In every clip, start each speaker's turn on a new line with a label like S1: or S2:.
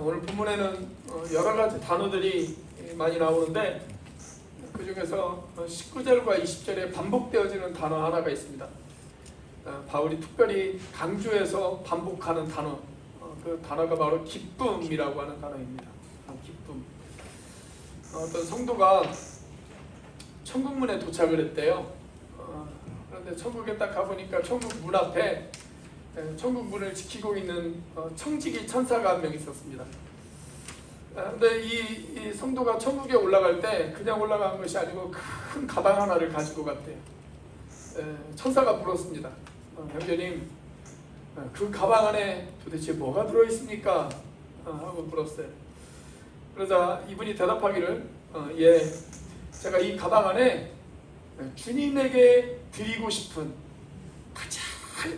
S1: 오늘 본문에는 여러 가지 단어들이 많이 나오는데 그 중에서 19절과 20절에 반복되어지는 단어 하나가 있습니다. 바울이 특별히 강조해서 반복하는 단어, 그 단어가 바로 기쁨이라고 하는 단어입니다. 기쁨. 어떤 성도가 천국문에 도착을 했대요. 그런데 천국에 딱 가보니까 천국 문 앞에 천국 문을 지키고 있는 청지기 천사가 한 명 있었습니다. 근데 이 성도가 천국에 올라갈 때 그냥 올라간 것이 아니고 큰 가방 하나를 가지고 갔대요. 천사가 물었습니다. 형제님, 그 가방 안에 도대체 뭐가 들어있습니까? 하고 물었어요. 그러자 이분이 대답하기를 예, 제가 이 가방 안에 주님에게 드리고 싶은 가장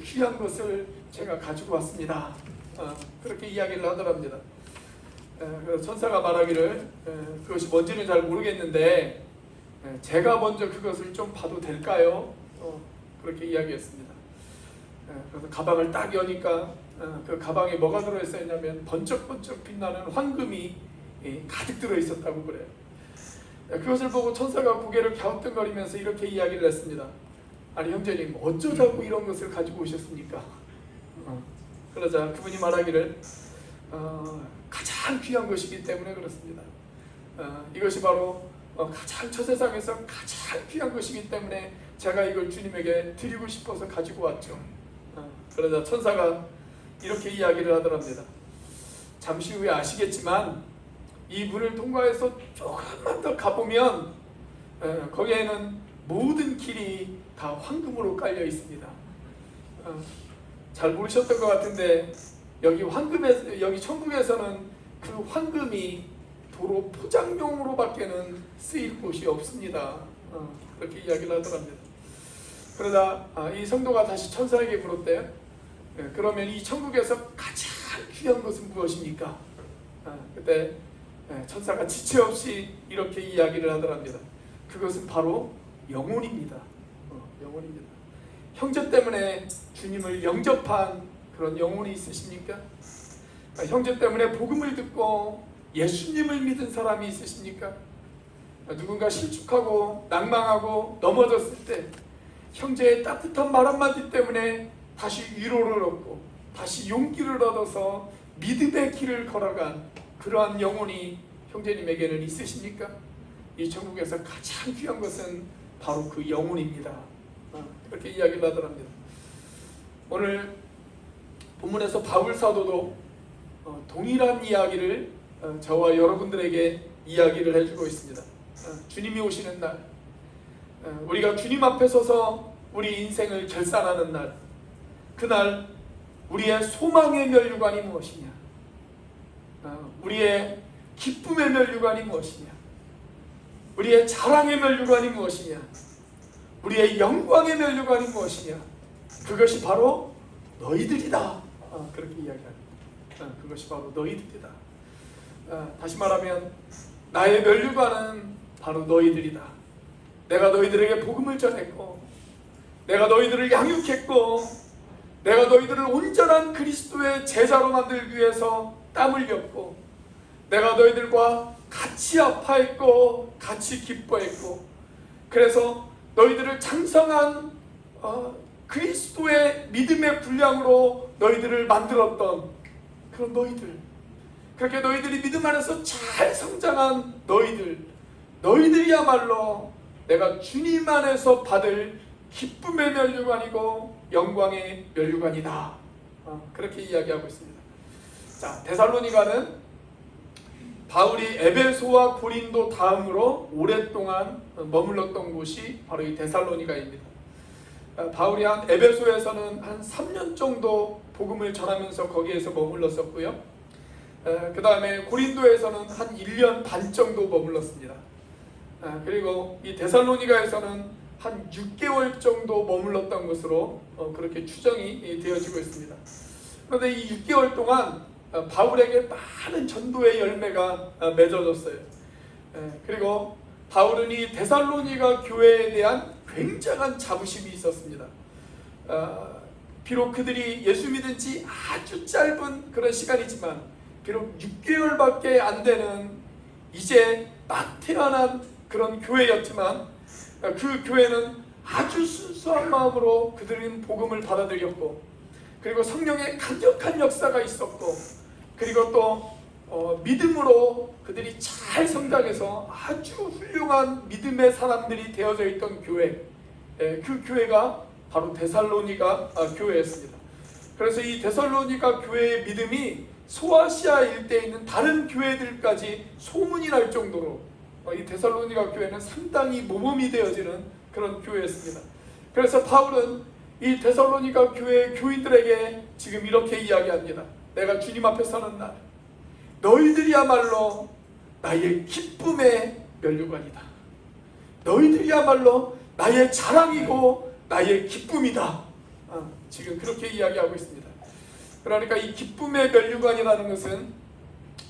S1: 귀한 것을 제가 가지고 왔습니다. 그렇게 이야기를 하더랍니다. 그래서 천사가 말하기를 그것이 뭔지는 잘 모르겠는데 제가 먼저 그것을 좀 봐도 될까요? 그렇게 이야기했습니다. 그래서 가방을 딱 여니까 그 가방에 뭐가 들어있었냐면 번쩍번쩍 빛나는 황금이 가득 들어있었다고 그래요. 그것을 보고 천사가 고개를 갸우뚱거리면서 이렇게 이야기를 했습니다. 아니 형제님, 어쩌자고 이런 것을 가지고 오셨습니까? 그러자 그분이 말하기를 가장 귀한 것이기 때문에 그렇습니다. 이것이 바로 가장 저 세상에서 가장 귀한 것이기 때문에 제가 이걸 주님에게 드리고 싶어서 가지고 왔죠. 그러자 천사가 이렇게 이야기를 하더랍니다. 잠시 후에 아시겠지만 이 문을 통과해서 조금만 더 가보면 거기에는 모든 길이 다 황금으로 깔려 있습니다. 잘 모르셨던 것 같은데 여기 천국에서는 그 황금이 도로 포장용으로밖에는 쓰일 곳이 없습니다. 그렇게 이야기를 하더랍니다. 그러다 이 성도가 다시 천사에게 물었대요. 그러면 이 천국에서 가장 귀한 것은 무엇입니까? 그때 천사가 지체 없이 이렇게 이야기를 하더랍니다. 그것은 바로 영혼입니다. 영혼입니다. 형제 때문에 주님을 영접한 그런 영혼이 있으십니까? 형제 때문에 복음을 듣고 예수님을 믿은 사람이 있으십니까? 누군가 실축하고 낭망하고 넘어졌을 때 형제의 따뜻한 말 한마디 때문에 다시 위로를 얻고 다시 용기를 얻어서 믿음의 길을 걸어간 그러한 영혼이 형제님에게는 있으십니까? 이 천국에서 가장 귀한 것은 바로 그 영혼입니다. 그렇게 이야기를 하더랍니다. 오늘 본문에서 바울 사도도 동일한 이야기를 저와 여러분들에게 이야기를 해주고 있습니다. 주님이 오시는 날, 우리가 주님 앞에 서서 우리 인생을 결산하는 날, 그날 우리의 소망의 면류관이 무엇이냐, 우리의 기쁨의 면류관이 무엇이냐, 우리의 자랑의 면류관이 무엇이냐, 우리의 영광의 면류관이 무엇이냐, 그것이 바로 너희들이다. 그렇게 이야기합니다. 그것이 바로 너희들이다. 다시 말하면 나의 면류관은 바로 너희들이다. 내가 너희들에게 복음을 전했고, 내가 너희들을 양육했고, 내가 너희들을 온전한 그리스도의 제자로 만들기 위해서 땀 흘렸고, 내가 너희들과 같이 아파했고 같이 기뻐했고, 그래서 너희들을 장성한 그리스도의 믿음의 분량으로 너희들을 만들었던 그런 너희들, 그렇게 너희들이 믿음 안에서 잘 성장한 너희들이야말로 내가 주님 안에서 받을 기쁨의 면류관이고 영광의 면류관이다. 그렇게 이야기하고 있습니다. 자, 데살로니가는 바울이 에베소와 고린도 다음으로 오랫동안 머물렀던 곳이 바로 이 데살로니가입니다. 바울이 에베소에서는 한 3년 정도 복음을 전하면서 거기에서 머물렀었고요. 그 다음에 고린도에서는 한 1년 반 정도 머물렀습니다. 그리고 이 데살로니가에서는 한 6개월 정도 머물렀던 것으로 그렇게 추정이 되어지고 있습니다. 그런데 이 6개월 동안 바울에게 많은 전도의 열매가 맺어졌어요. 그리고 바울은 이 데살로니가 교회에 대한 굉장한 자부심이 있었습니다. 비록 그들이 예수 믿은 지 아주 짧은 그런 시간이지만 비록 6개월밖에 안 되는 이제 막 태어난 그런 교회였지만 그 교회는 아주 순수한 마음으로 그들은 복음을 받아들였고, 그리고 성령의 강력한 역사가 있었고, 그리고 또 믿음으로 그들이 잘 성장해서 아주 훌륭한 믿음의 사람들이 되어져 있던 교회, 그 교회가 바로 데살로니가 교회였습니다. 그래서 이 데살로니가 교회의 믿음이 소아시아 일대에 있는 다른 교회들까지 소문이 날 정도로 이 데살로니가 교회는 상당히 모범이 되어지는 그런 교회였습니다. 그래서 바울은 이 데살로니가 교회 교인들에게 지금 이렇게 이야기합니다. 내가 주님 앞에 서는 날 너희들이야말로 나의 기쁨의 면류관이다. 너희들이야말로 나의 자랑이고 나의 기쁨이다. 지금 그렇게 이야기하고 있습니다. 그러니까 이 기쁨의 면류관이라는 것은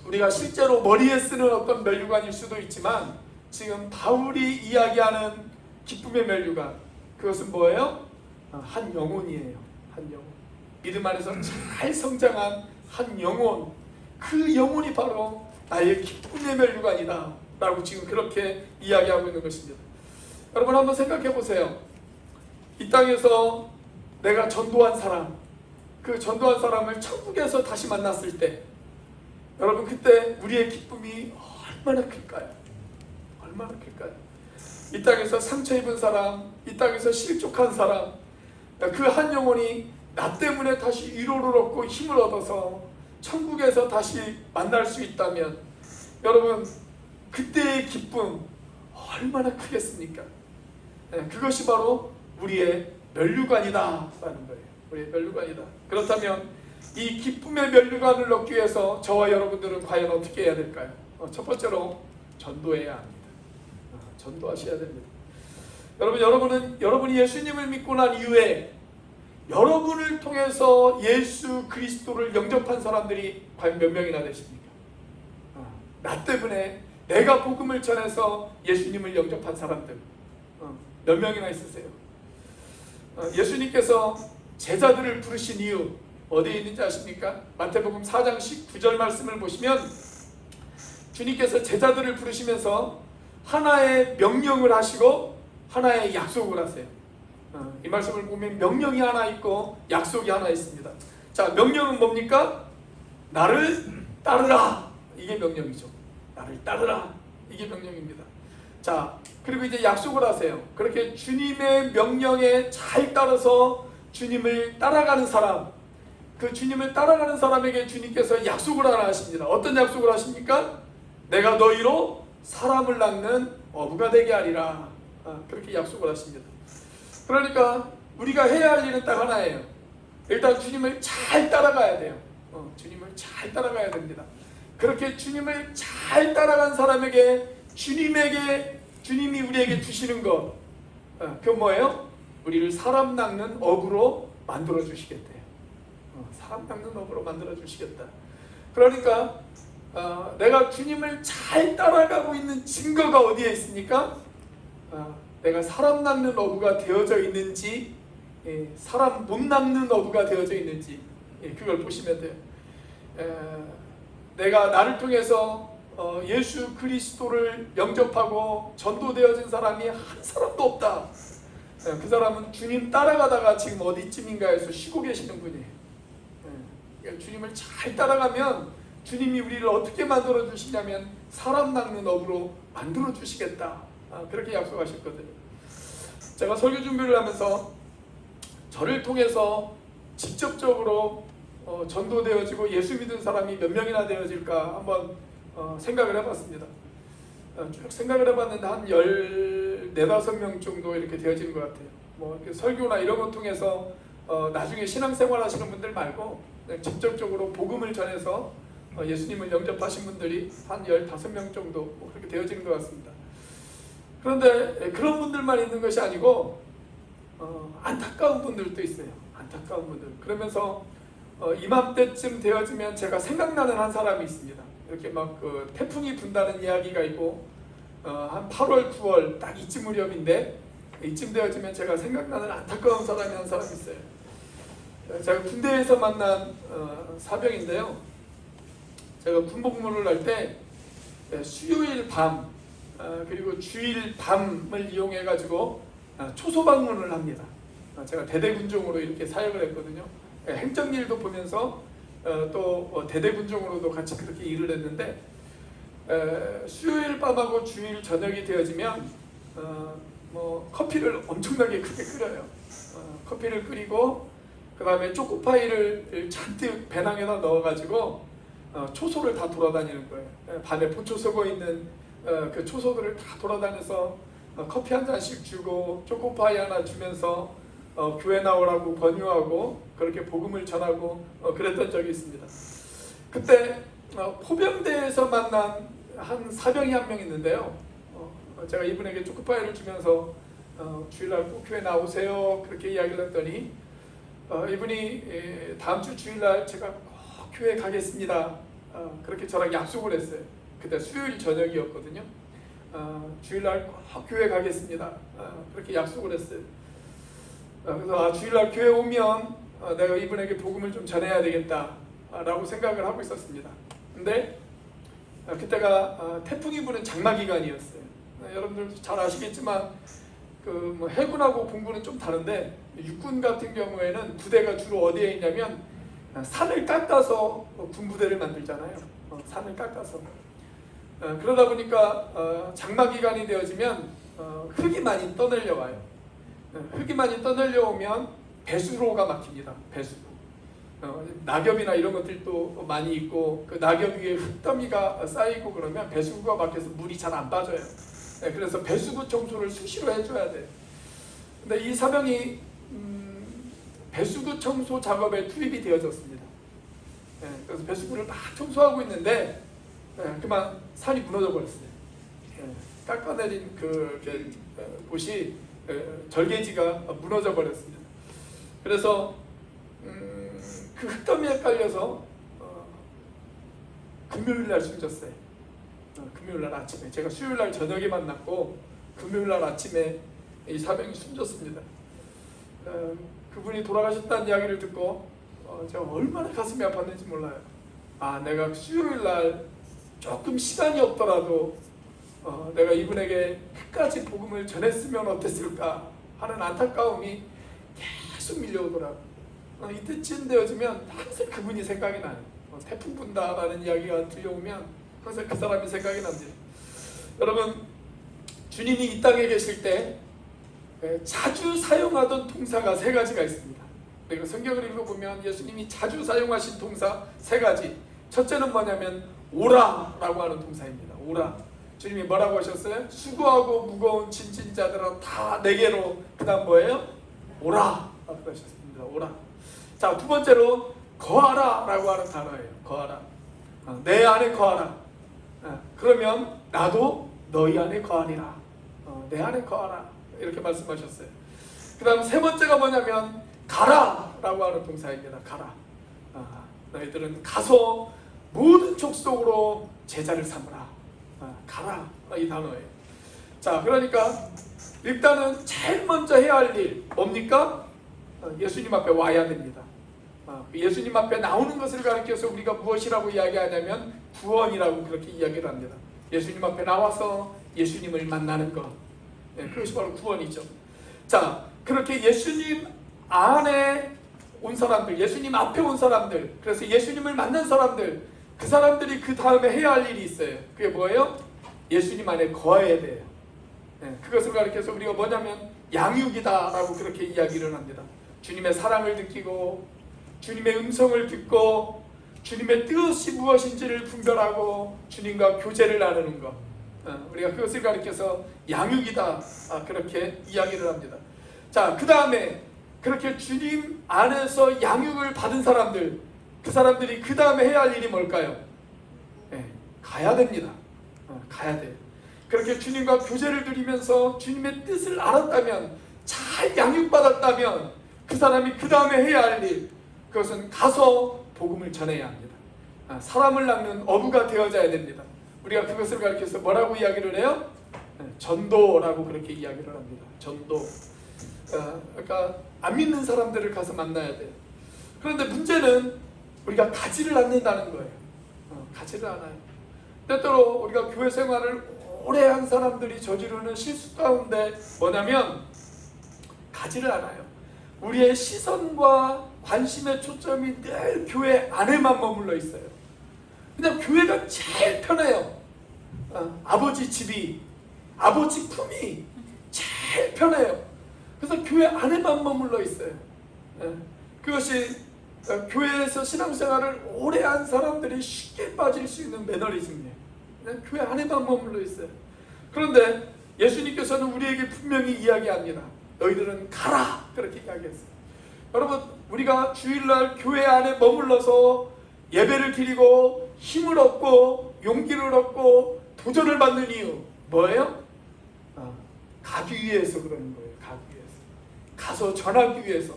S1: 우리가 실제로 머리에 쓰는 어떤 면류관일 수도 있지만, 지금 바울이 이야기하는 기쁨의 면류관, 그것은 뭐예요? 한 영혼이에요. 한 영혼. 믿음 안에서 잘 성장한 한 영혼, 그 영혼이 바로 나의 기쁨의 면류관이다 라고 지금 그렇게 이야기하고 있는 것입니다. 여러분 한번 생각해 보세요. 이 땅에서 내가 전도한 사람, 그 전도한 사람을 천국에서 다시 만났을 때, 여러분 그때 우리의 기쁨이 얼마나 클까요? 얼마나 클까요? 이 땅에서 상처 입은 사람, 이 땅에서 실족한 사람, 그 한 영혼이 나 때문에 다시 위로를 얻고 힘을 얻어서 천국에서 다시 만날 수 있다면, 여러분 그때의 기쁨 얼마나 크겠습니까? 그것이 바로 우리의 면류관이다 라는 거예요. 우리의 면류관이다. 그렇다면 이 기쁨의 면류관을 얻기 위해서 저와 여러분들은 과연 어떻게 해야 될까요? 첫 번째로 전도해야 합니다. 전도하셔야 됩니다. 여러분이 예수님을 믿고 난 이후에 여러분을 통해서 예수 그리스도를 영접한 사람들이 과연 몇 명이나 되십니까? 나 때문에 내가 복음을 전해서 예수님을 영접한 사람들 몇 명이나 있으세요? 예수님께서 제자들을 부르신 이유 어디에 있는지 아십니까? 마태복음 4장 19절 말씀을 보시면 주님께서 제자들을 부르시면서 하나의 명령을 하시고 하나의 약속을 하세요. 이 말씀을 보면 명령이 하나 있고 약속이 하나 있습니다. 자, 명령은 뭡니까? 나를 따르라. 이게 명령이죠. 나를 따르라. 이게 명령입니다. 자, 그리고 이제 약속을 하세요. 그렇게 주님의 명령에 잘 따라서 주님을 따라가는 사람, 그 주님을 따라가는 사람에게 주님께서 약속을 하나 하십니다. 어떤 약속을 하십니까? 내가 너희로 사람을 낳는 어부가 되게 하리라. 그렇게 약속을 하십니다. 그러니까 우리가 해야 할 일은 딱 하나예요. 일단 주님을 잘 따라가야 돼요. 주님을 잘 따라가야 됩니다. 그렇게 주님을 잘 따라간 사람에게 주님이 우리에게 주시는 것, 그건 뭐예요? 우리를 사람 낚는 어부로 만들어 주시겠대요. 사람 낚는 어부로 만들어 주시겠다. 그러니까 내가 주님을 잘 따라가고 있는 증거가 어디에 있습니까? 내가 사람 낚는 어부가 되어져 있는지, 사람 못 낚는 어부가 되어져 있는지, 그걸 보시면 돼요. 내가 나를 통해서 예수 그리스도를 영접하고 전도되어진 사람이 한 사람도 없다. 그 사람은 주님 따라가다가 지금 어디쯤인가에서 쉬고 계시는 분이에요. 주님을 잘 따라가면 주님이 우리를 어떻게 만들어 주시냐면 사람 낚는 어부로 만들어 주시겠다. 그렇게 약속하셨거든요. 제가 설교 준비를 하면서 저를 통해서 직접적으로 전도되어지고 예수 믿은 사람이 몇 명이나 되어질까 한번 생각을 해봤습니다. 쭉 생각을 해봤는데 한 14~15명 정도 이렇게 되어지는 것 같아요. 뭐 이렇게 설교나 이런 것 통해서 나중에 신앙생활 하시는 분들 말고 직접적으로 복음을 전해서 예수님을 영접하신 분들이 한 15명 정도 뭐 그렇게 되어지는 것 같습니다. 그런데 그런 분들만 있는 것이 아니고 안타까운 분들도 있어요. 안타까운 분들. 그러면서 이맘때쯤 되어지면 제가 생각나는 한 사람이 있습니다. 이렇게 막 그 태풍이 분다는 이야기가 있고 한 8월, 9월 딱 이쯤 무렵인데 이쯤 되어지면 제가 생각나는 안타까운 사람이 한 사람 있어요. 제가 군대에서 만난 사병인데요. 제가 군복무를 할 때 수요일 밤 그리고 주일 밤을 이용해 가지고 초소 방문을 합니다. 제가 대대군종으로 이렇게 사역을 했거든요. 행정일도 보면서 또 대대군종으로도 같이 그렇게 일을 했는데, 수요일 밤하고 주일 저녁이 되어지면 뭐 커피를 엄청나게 크게 끓여요. 커피를 끓이고 그 다음에 초코파이를 잔뜩 배낭에다 넣어가지고 초소를 다 돌아다니는 거예요. 밤에 포초서고 있는 그 초소들을 다 돌아다녀서 커피 한 잔씩 주고 초코파이 하나 주면서 교회 나오라고 권유하고 그렇게 복음을 전하고 그랬던 적이 있습니다. 그때 포병대에서 만난 한 사병이 한 명 있는데요. 제가 이분에게 초코파이를 주면서 주일날 꼭 교회 나오세요 그렇게 이야기를 했더니 이분이 다음 주 주일날 제가 꼭 교회 가겠습니다 그렇게 저랑 약속을 했어요. 그때 수요일 저녁이었거든요. 주일날 꼭 교회 가겠습니다 그렇게 약속을 했어요. 그래서 주일날 교회 오면 내가 이분에게 복음을 좀 전해야 되겠다 라고 생각을 하고 있었습니다. 근데 그때가 태풍이 부는 장마기간이었어요. 여러분들도 잘 아시겠지만 뭐 해군하고 공군은 좀 다른데, 육군 같은 경우에는 부대가 주로 어디에 있냐면 산을 깎아서 군부대를 만들잖아요. 산을 깎아서. 그러다 보니까 장마기간이 되어지면 흙이 많이 떠내려와요. 흙이 많이 떠내려오면 배수로가 막힙니다. 배수로. 낙엽이나 이런 것들도 많이 있고 그 낙엽 위에 흙더미가 쌓이고 그러면 배수구가 막혀서 물이 잘 안 빠져요. 그래서 배수구 청소를 수시로 해줘야 돼요. 근데 이 사병이 배수구 청소 작업에 투입이 되어졌습니다. 그래서 배수구를 막 청소하고 있는데 그만 산이 무너져 버렸어요. 깎아내린 그 곳이 절개지가 무너져 버렸습니다. 그래서 그 흙더미에 깔려서 금요일날 숨졌어요. 금요일날 아침에, 제가 수요일날 저녁에 만났고 금요일날 아침에 이 사병이 숨졌습니다. 그분이 돌아가셨다는 이야기를 듣고 제가 얼마나 가슴이 아팠는지 몰라요. 내가 수요일날 조금 시간이 없더라도 내가 이분에게 끝까지 복음을 전했으면 어땠을까 하는 안타까움이 계속 밀려오더라고요. 이때쯤 되어지면 항상 그분이 생각이 나요. 태풍 분다라는 이야기가 들려오면 항상 그 사람이 생각이 납니다. 여러분, 주님이 이 땅에 계실 때 자주 사용하던 동사가 세 가지가 있습니다. 그리고 성경을 읽어보면 예수님이 자주 사용하신 동사 세 가지. 첫째는 뭐냐면 오라라고 하는 동사입니다. 오라. 주님이 뭐라고 하셨어요? 수고하고 무거운 짐진 자들아 다 내게로. 그 다음 뭐예요? 오라 라고 하셨습니다. 오라. 자, 두 번째로 거하라 라고 하는 단어예요. 거하라. 내 안에 거하라. 그러면 나도 너희 안에 거하리라. 내 안에 거하라. 이렇게 말씀하셨어요. 그 다음 세 번째가 뭐냐면 가라 라고 하는 동사입니다. 가라. 너희들은 가서 모든 족속으로 제자를 삼으라. 가라. 이 단어예요. 자, 그러니까 일단은 제일 먼저 해야 할 일 뭡니까? 예수님 앞에 와야 됩니다. 예수님 앞에 나오는 것을 가리켜서 우리가 무엇이라고 이야기하냐면 구원이라고 그렇게 이야기를 합니다. 예수님 앞에 나와서 예수님을 만나는 것, 그것이 바로 구원이죠. 자, 그렇게 예수님 안에 온 사람들, 예수님 앞에 온 사람들, 그래서 예수님을 만난 사람들, 그 사람들이 그 다음에 해야 할 일이 있어요. 그게 뭐예요? 예수님 안에 거해야 돼요. 그것을 가리켜서 우리가 뭐냐면 양육이다 라고 그렇게 이야기를 합니다. 주님의 사랑을 느끼고 주님의 음성을 듣고 주님의 뜻이 무엇인지를 분별하고 주님과 교제를 나누는 것, 우리가 그것을 가리켜서 양육이다 그렇게 이야기를 합니다. 자, 그 다음에 그렇게 주님 안에서 양육을 받은 사람들, 그 사람들이 그 다음에 해야 할 일이 뭘까요? 가야 됩니다. 가야 돼요. 그렇게 주님과 교제를 누리면서 주님의 뜻을 알았다면, 잘 양육받았다면 그 사람이 그 다음에 해야 할 일, 그것은 가서 복음을 전해야 합니다. 사람을 낳는 어부가 되어져야 됩니다. 우리가 그것을 가리켜서 뭐라고 이야기를 해요? 전도라고 그렇게 이야기를 합니다. 전도. 그러니까 안 믿는 사람들을 가서 만나야 돼요. 그런데 문제는 우리가 가지를 않는다는 거예요. 가지를 않아요. 때때로 우리가 교회 생활을 오래 한 사람들이 저지르는 실수 가운데 뭐냐면 가지를 않아요. 우리의 시선과 관심의 초점이 늘 교회 안에만 머물러 있어요. 그냥 교회가 제일 편해요. 아버지 집이, 아버지 품이 제일 편해요. 그래서 교회 안에만 머물러 있어요. 그것이 교회에서 신앙생활을 오래 한 사람들이 쉽게 빠질 수 있는 매너리즘이에요. 그냥 교회 안에만 머물러 있어요. 그런데 예수님께서는 우리에게 분명히 이야기합니다. 너희들은 가라! 그렇게 이야기했어요. 여러분, 우리가 주일날 교회 안에 머물러서 예배를 드리고 힘을 얻고 용기를 얻고 도전을 받는 이유 뭐예요? 가기 위해서 그러는 거예요. 가기 위해서. 가서 전하기 위해서.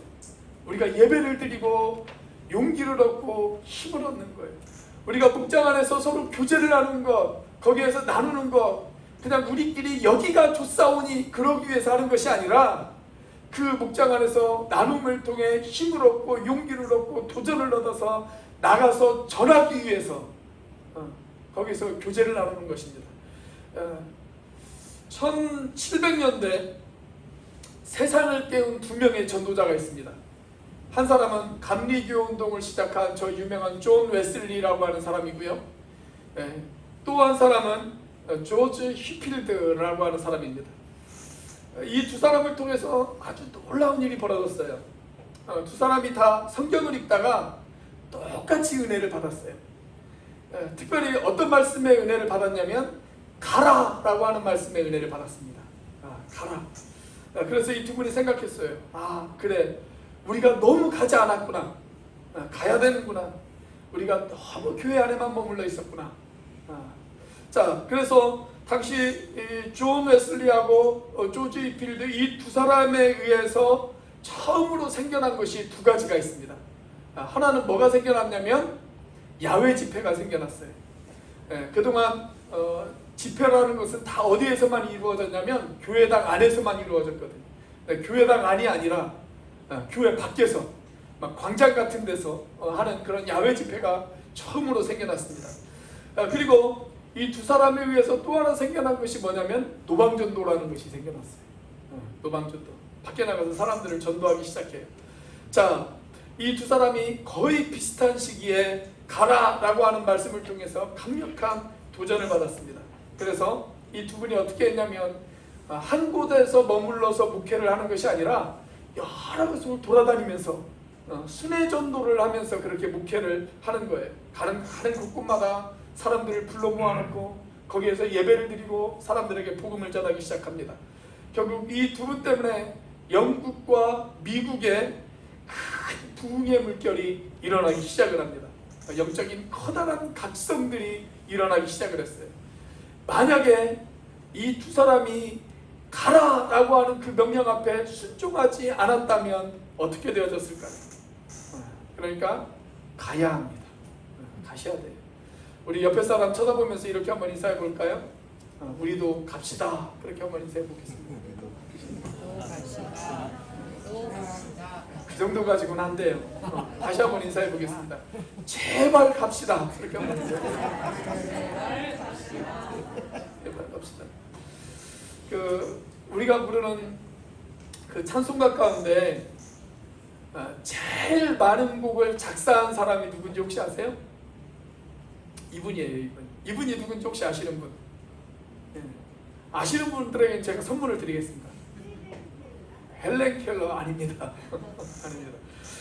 S1: 우리가 예배를 드리고 용기를 얻고 힘을 얻는 거예요. 우리가 목장 안에서 서로 교제를 나누는 것, 거기에서 나누는 것, 그냥 우리끼리 여기가 좋사오니 그러기 위해서 하는 것이 아니라 그 목장 안에서 나눔을 통해 힘을 얻고 용기를 얻고 도전을 얻어서 나가서 전하기 위해서 거기서 교제를 나누는 것입니다. 1700년대 세상을 깨운 두 명의 전도자가 있습니다. 한 사람은 감리교 운동을 시작한 저 유명한 존 웨슬리라고 하는 사람이고요. 또 한 사람은 조지 휘필드라고 하는 사람입니다. 이 두 사람을 통해서 아주 놀라운 일이 벌어졌어요. 두 사람이 다 성경을 읽다가 똑같이 은혜를 받았어요. 특별히 어떤 말씀의 은혜를 받았냐면 가라라고 하는 말씀의 은혜를 받았습니다. 가라. 그래서 이 두 분이 생각했어요. 그래, 우리가 너무 가지 않았구나. 가야 되는구나. 우리가 너무 교회 안에만 머물러 있었구나. 자, 그래서 당시 존 웨슬리하고 조지 필드 이 두 사람에 의해서 처음으로 생겨난 것이 두 가지가 있습니다. 하나는 뭐가 생겨났냐면 야외 집회가 생겨났어요. 그동안 집회라는 것은 다 어디에서만 이루어졌냐면 교회당 안에서만 이루어졌거든요. 교회당 안이 아니라 교회 밖에서 막 광장 같은 데서 하는 그런 야외 집회가 처음으로 생겨났습니다. 그리고 이 두 사람에 의해서 또 하나 생겨난 것이 뭐냐면 노방전도라는 것이 생겨났어요. 노방전도. 밖에 나가서 사람들을 전도하기 시작해요. 자, 이 두 사람이 거의 비슷한 시기에 가라라고 하는 말씀을 통해서 강력한 도전을 받았습니다. 그래서 이 두 분이 어떻게 했냐면 한 곳에서 머물러서 목회를 하는 것이 아니라 여러 곳을 돌아다니면서 순회 전도를 하면서 그렇게 목회를 하는 거예요. 가는 곳곳마다 사람들을 불러 모아놓고 거기에서 예배를 드리고 사람들에게 복음을 전하기 시작합니다. 결국 이 두 분 때문에 영국과 미국의 큰 부흥의 물결이 일어나기 시작을 합니다. 영적인 커다란 각성들이 일어나기 시작을 했어요. 만약에 이 두 사람이 가라라고 하는 그 명령 앞에 순종하지 않았다면 어떻게 되어졌을까요? 그러니까 가야 합니다. 가셔야 돼요. 우리 옆에 사람 쳐다보면서 이렇게 한번 인사해 볼까요? 우리도 갑시다. 그렇게 한번 인사해 보겠습니다. 그 정도 가지고는 안 돼요. 다시 한번 인사해 보겠습니다. 제발 갑시다. 그렇게 한번 인사해 보겠습니다. 제발 갑시다. 우리가 부르는 그 찬송가 가운데 제일 많은 곡을 작사한 사람이 누군지 혹시 아세요? 이분이에요. 이분이 누군지 혹시 아시는 분? 아시는 분들에게 제가 선물을 드리겠습니다. 헬렌 켈러 아닙니다. 아닙니다.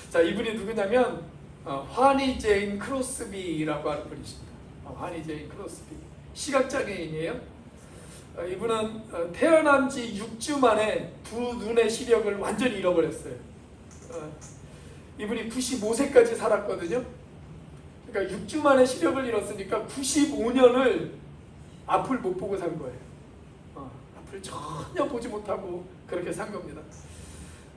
S1: 자, 이분이 누구냐면 화니 제인 크로스비라고 하는 분이십니다. 화니 제인 크로스비 시각장애인이에요. 이분은 태어난 지 6주 만에 두 눈의 시력을 완전히 잃어버렸어요. 이분이 95세까지 살았거든요. 그러니까 6주 만에 시력을 잃었으니까 95년을 앞을 못 보고 산 거예요. 앞을 전혀 보지 못하고 그렇게 산 겁니다.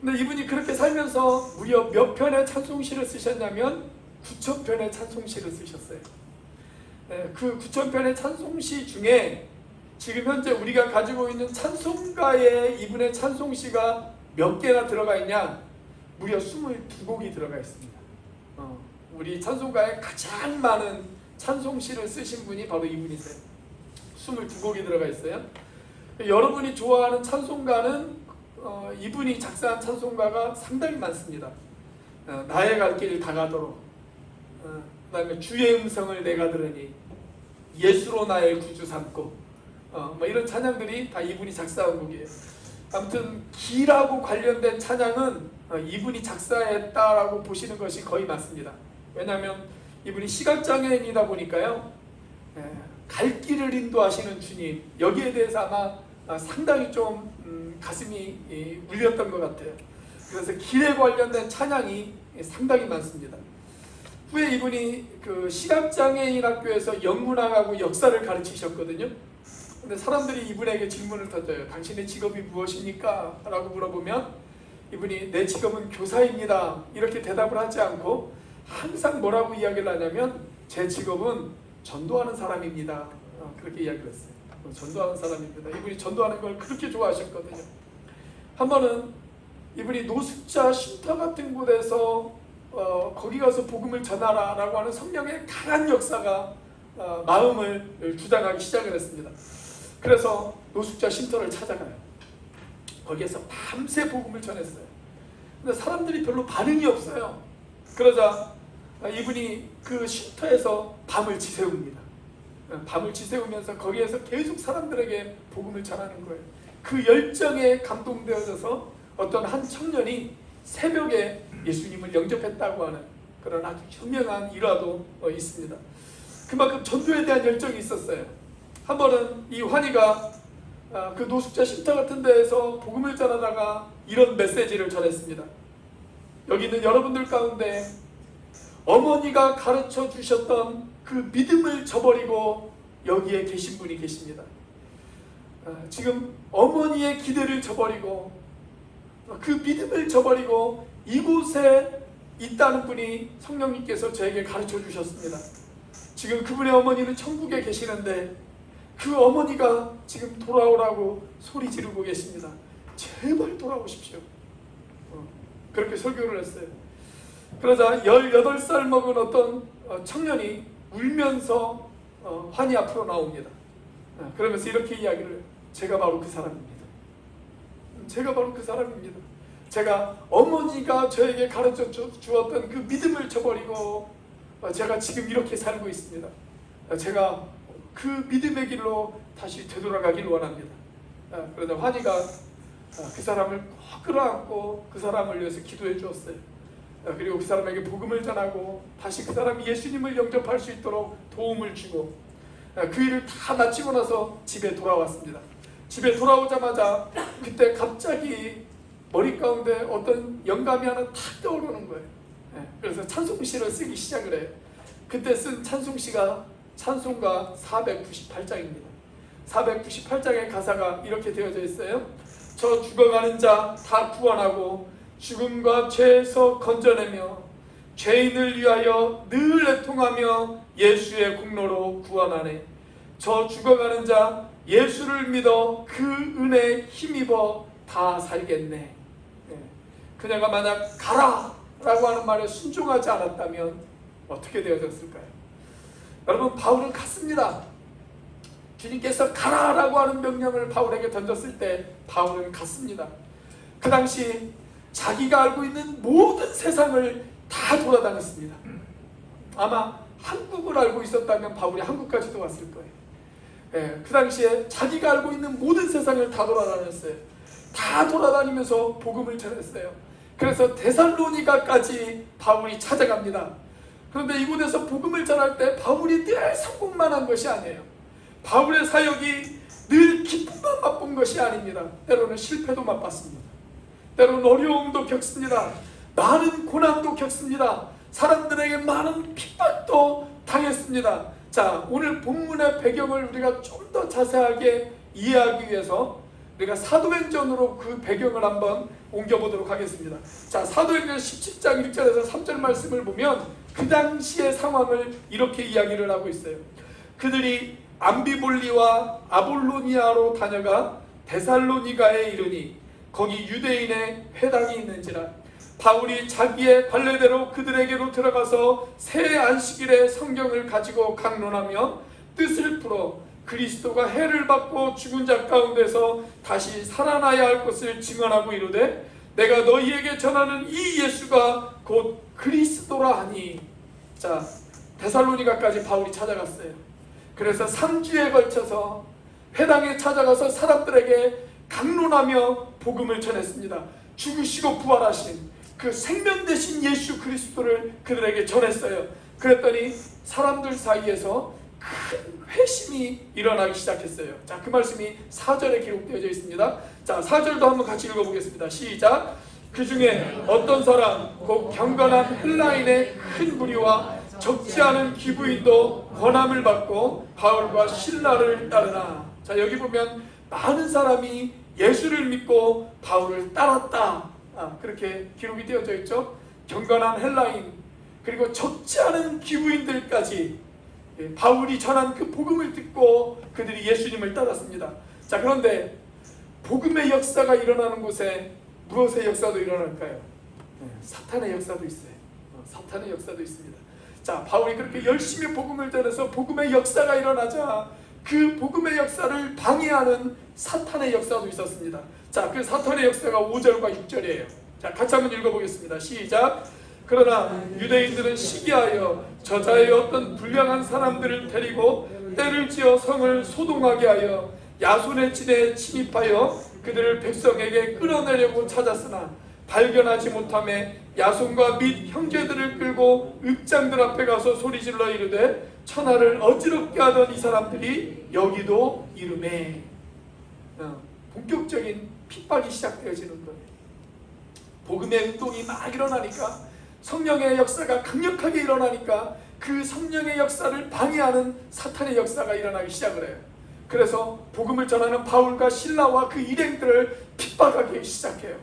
S1: 근데 이분이 그렇게 살면서 무려 몇 편의 찬송시를 쓰셨냐면 9,000편의 찬송시를 쓰셨어요. 그 9,000편의 찬송시 중에 지금 현재 우리가 가지고 있는 찬송가에 이분의 찬송시가 몇 개나 들어가 있냐? 무려 22곡이 들어가 있습니다. 우리 찬송가에 가장 많은 찬송시를 쓰신 분이 바로 이분이세요. 22곡이 들어가 있어요. 여러분이 좋아하는 찬송가는 이분이 작사한 찬송가가 상당히 많습니다. 나의 갈 길 다가도록, 그 다음에 주의 음성을 내가 들으니, 예수로 나의 구주 삼고, 뭐 이런 찬양들이 다 이분이 작사한 곡이에요. 아무튼 길하고 관련된 찬양은 이분이 작사했다라고 보시는 것이 거의 맞습니다. 왜냐하면 이분이 시각장애인이다 보니까요, 갈 길을 인도하시는 주님, 여기에 대해서 아마 상당히 좀 가슴이 울렸던 것 같아요. 그래서 길에 관련된 찬양이 상당히 많습니다. 후에 이분이 그 시각장애인 학교에서 영문학하고 역사를 가르치셨거든요. 근데 사람들이 이분에게 질문을 던져요. 당신의 직업이 무엇입니까? 라고 물어보면 이분이 내 직업은 교사입니다. 이렇게 대답을 하지 않고 항상 뭐라고 이야기를 하냐면 제 직업은 전도하는 사람입니다. 그렇게 이야기를 했어요. 전도하는 사람입니다. 이분이 전도하는 걸 그렇게 좋아하셨거든요. 한 번은 이분이 노숙자 쉼터 같은 곳에서 거기 가서 복음을 전하라 라고 하는 성령의 강한 역사가 마음을 주장하기 시작을 했습니다. 그래서 노숙자 쉼터를 찾아가요. 거기에서 밤새 복음을 전했어요. 근데 사람들이 별로 반응이 없어요. 그러자 이분이 그 쉼터에서 밤을 지새웁니다. 밤을 지새우면서 거기에서 계속 사람들에게 복음을 전하는 거예요. 그 열정에 감동되어져서 어떤 한 청년이 새벽에 예수님을 영접했다고 하는 그런 아주 유명한 일화도 있습니다. 그만큼 전도에 대한 열정이 있었어요. 한 번은 이 환희가 그 노숙자 쉼터 같은 데에서 복음을 전하다가 이런 메시지를 전했습니다. 여기 있는 여러분들 가운데 어머니가 가르쳐 주셨던 그 믿음을 저버리고 여기에 계신 분이 계십니다. 지금 어머니의 기대를 저버리고 그 믿음을 저버리고 이곳에 있다는 분이 성령님께서 저에게 가르쳐 주셨습니다. 지금 그분의 어머니는 천국에 계시는데 그 어머니가 지금 돌아오라고 소리 지르고 계십니다. 제발 돌아오십시오. 그렇게 설교를 했어요. 그러자 18살 먹은 어떤 청년이 울면서 환희 앞으로 나옵니다. 그러면서 이렇게 이야기를 해요. 제가 바로 그 사람입니다. 제가 바로 그 사람입니다. 제가 어머니가 저에게 가르쳐 주었던 그 믿음을 저버리고 제가 지금 이렇게 살고 있습니다. 제가 그 믿음의 길로 다시 되돌아가길 원합니다. 그러자 환희가 그 사람을 꼭 끌어안고 그 사람을 위해서 기도해 주었어요. 그리고 그 사람에게 복음을 전하고 다시 그 사람이 예수님을 영접할 수 있도록 도움을 주고 그 일을 다 마치고 나서 집에 돌아왔습니다. 집에 돌아오자마자 그때 갑자기 머리 가운데 어떤 영감이 하나 탁 떠오르는 거예요. 그래서 찬송시를 쓰기 시작을 해요. 그때 쓴 찬송시가 찬송가 498장입니다. 498장의 가사가 이렇게 되어져 있어요. 저 죽어가는 자 다 구원하고 죽음과 죄에서 건져내며 죄인을 위하여 늘 애통하며 예수의 공로로 구원하네. 저 죽어가는 자 예수를 믿어 그 은혜에 힘입어 다 살겠네. 그녀가 만약 가라 라고 하는 말에 순종하지 않았다면 어떻게 되어졌을까요? 여러분, 바울은 갔습니다. 주님께서 가라 라고 하는 명령을 바울에게 던졌을 때 바울은 갔습니다. 그 당시 자기가 알고 있는 모든 세상을 다 돌아다녔습니다. 아마 한국을 알고 있었다면 바울이 한국까지도 왔을 거예요. 그 당시에 자기가 알고 있는 모든 세상을 다 돌아다녔어요. 다 돌아다니면서 복음을 전했어요. 그래서 데살로니가까지 바울이 찾아갑니다. 그런데 이곳에서 복음을 전할 때 바울이 늘 성공만 한 것이 아니에요. 바울의 사역이 늘 기쁨만 맛본 것이 아닙니다. 때로는 실패도 맛봤습니다. 때로는 어려움도 겪습니다. 많은 고난도 겪습니다. 사람들에게 많은 핍박도 당했습니다. 자, 오늘 본문의 배경을 우리가 좀 더 자세하게 이해하기 위해서 우리가 사도행전으로 그 배경을 한번 옮겨보도록 하겠습니다. 자, 사도행전 17장 1절에서 3절 말씀을 보면 그 당시의 상황을 이렇게 이야기를 하고 있어요. 그들이 암비볼리와 아볼로니아로 다녀가 데살로니가에 이르니 거기 유대인의 회당이 있는지라 바울이 자기의 관례대로 그들에게로 들어가서 새 안식일에 성경을 가지고 강론하며 뜻을 풀어 그리스도가 해를 받고 죽은 자 가운데서 다시 살아나야 할 것을 증언하고 이르되 내가 너희에게 전하는 이 예수가 곧 그리스도라 하니. 자, 데살로니가까지 바울이 찾아갔어요. 그래서 3주에 걸쳐서 회당에 찾아가서 사람들에게 강론하며 복음을 전했습니다. 죽으시고 부활하신 그 생명 되신 예수 그리스도를 그들에게 전했어요. 그랬더니 사람들 사이에서 큰 회심이 일어나기 시작했어요. 자, 그 말씀이 4절에 기록되어져 있습니다. 자, 4절도 한번 같이 읽어보겠습니다. 시작. 그 중에 어떤 사람 곧 경건한 헬라인의 큰 무리와 적지 않은 기부인도 권함을 받고 바울과 실라를 따르나. 자, 여기 보면 많은 사람이 예수를 믿고 바울을 따랐다. 그렇게 기록이 되어져 있죠. 경건한 헬라인 그리고 적지 않은 기부인들까지 바울이 전한 그 복음을 듣고 그들이 예수님을 따랐습니다. 자, 그런데 복음의 역사가 일어나는 곳에 무엇의 역사도 일어날까요? 사탄의 역사도 있어요. 사탄의 역사도 있습니다. 자, 바울이 그렇게 열심히 복음을 전해서 복음의 역사가 일어나자 그 복음의 역사를 방해하는 사탄의 역사도 있었습니다. 자, 그 사탄의 역사가 5절과 6절이에요. 자, 같이 한번 읽어보겠습니다. 시작. 그러나 유대인들은 시기하여 저자의 어떤 불량한 사람들을 데리고 때를 지어 성을 소동하게 하여 야손의 진에 침입하여 그들을 백성에게 끌어내려고 찾았으나 발견하지 못하매 야손과 및 형제들을 끌고 읍장들 앞에 가서 소리질러 이르되 천하를 어지럽게 하던 이 사람들이 여기도 이르매. 본격적인 핍박이 시작되어지는 거예요. 복음의 운동이 막 일어나니까, 성령의 역사가 강력하게 일어나니까 그 성령의 역사를 방해하는 사탄의 역사가 일어나기 시작을 해요. 그래서 복음을 전하는 바울과 실라와 그 일행들을 핍박하기 시작해요.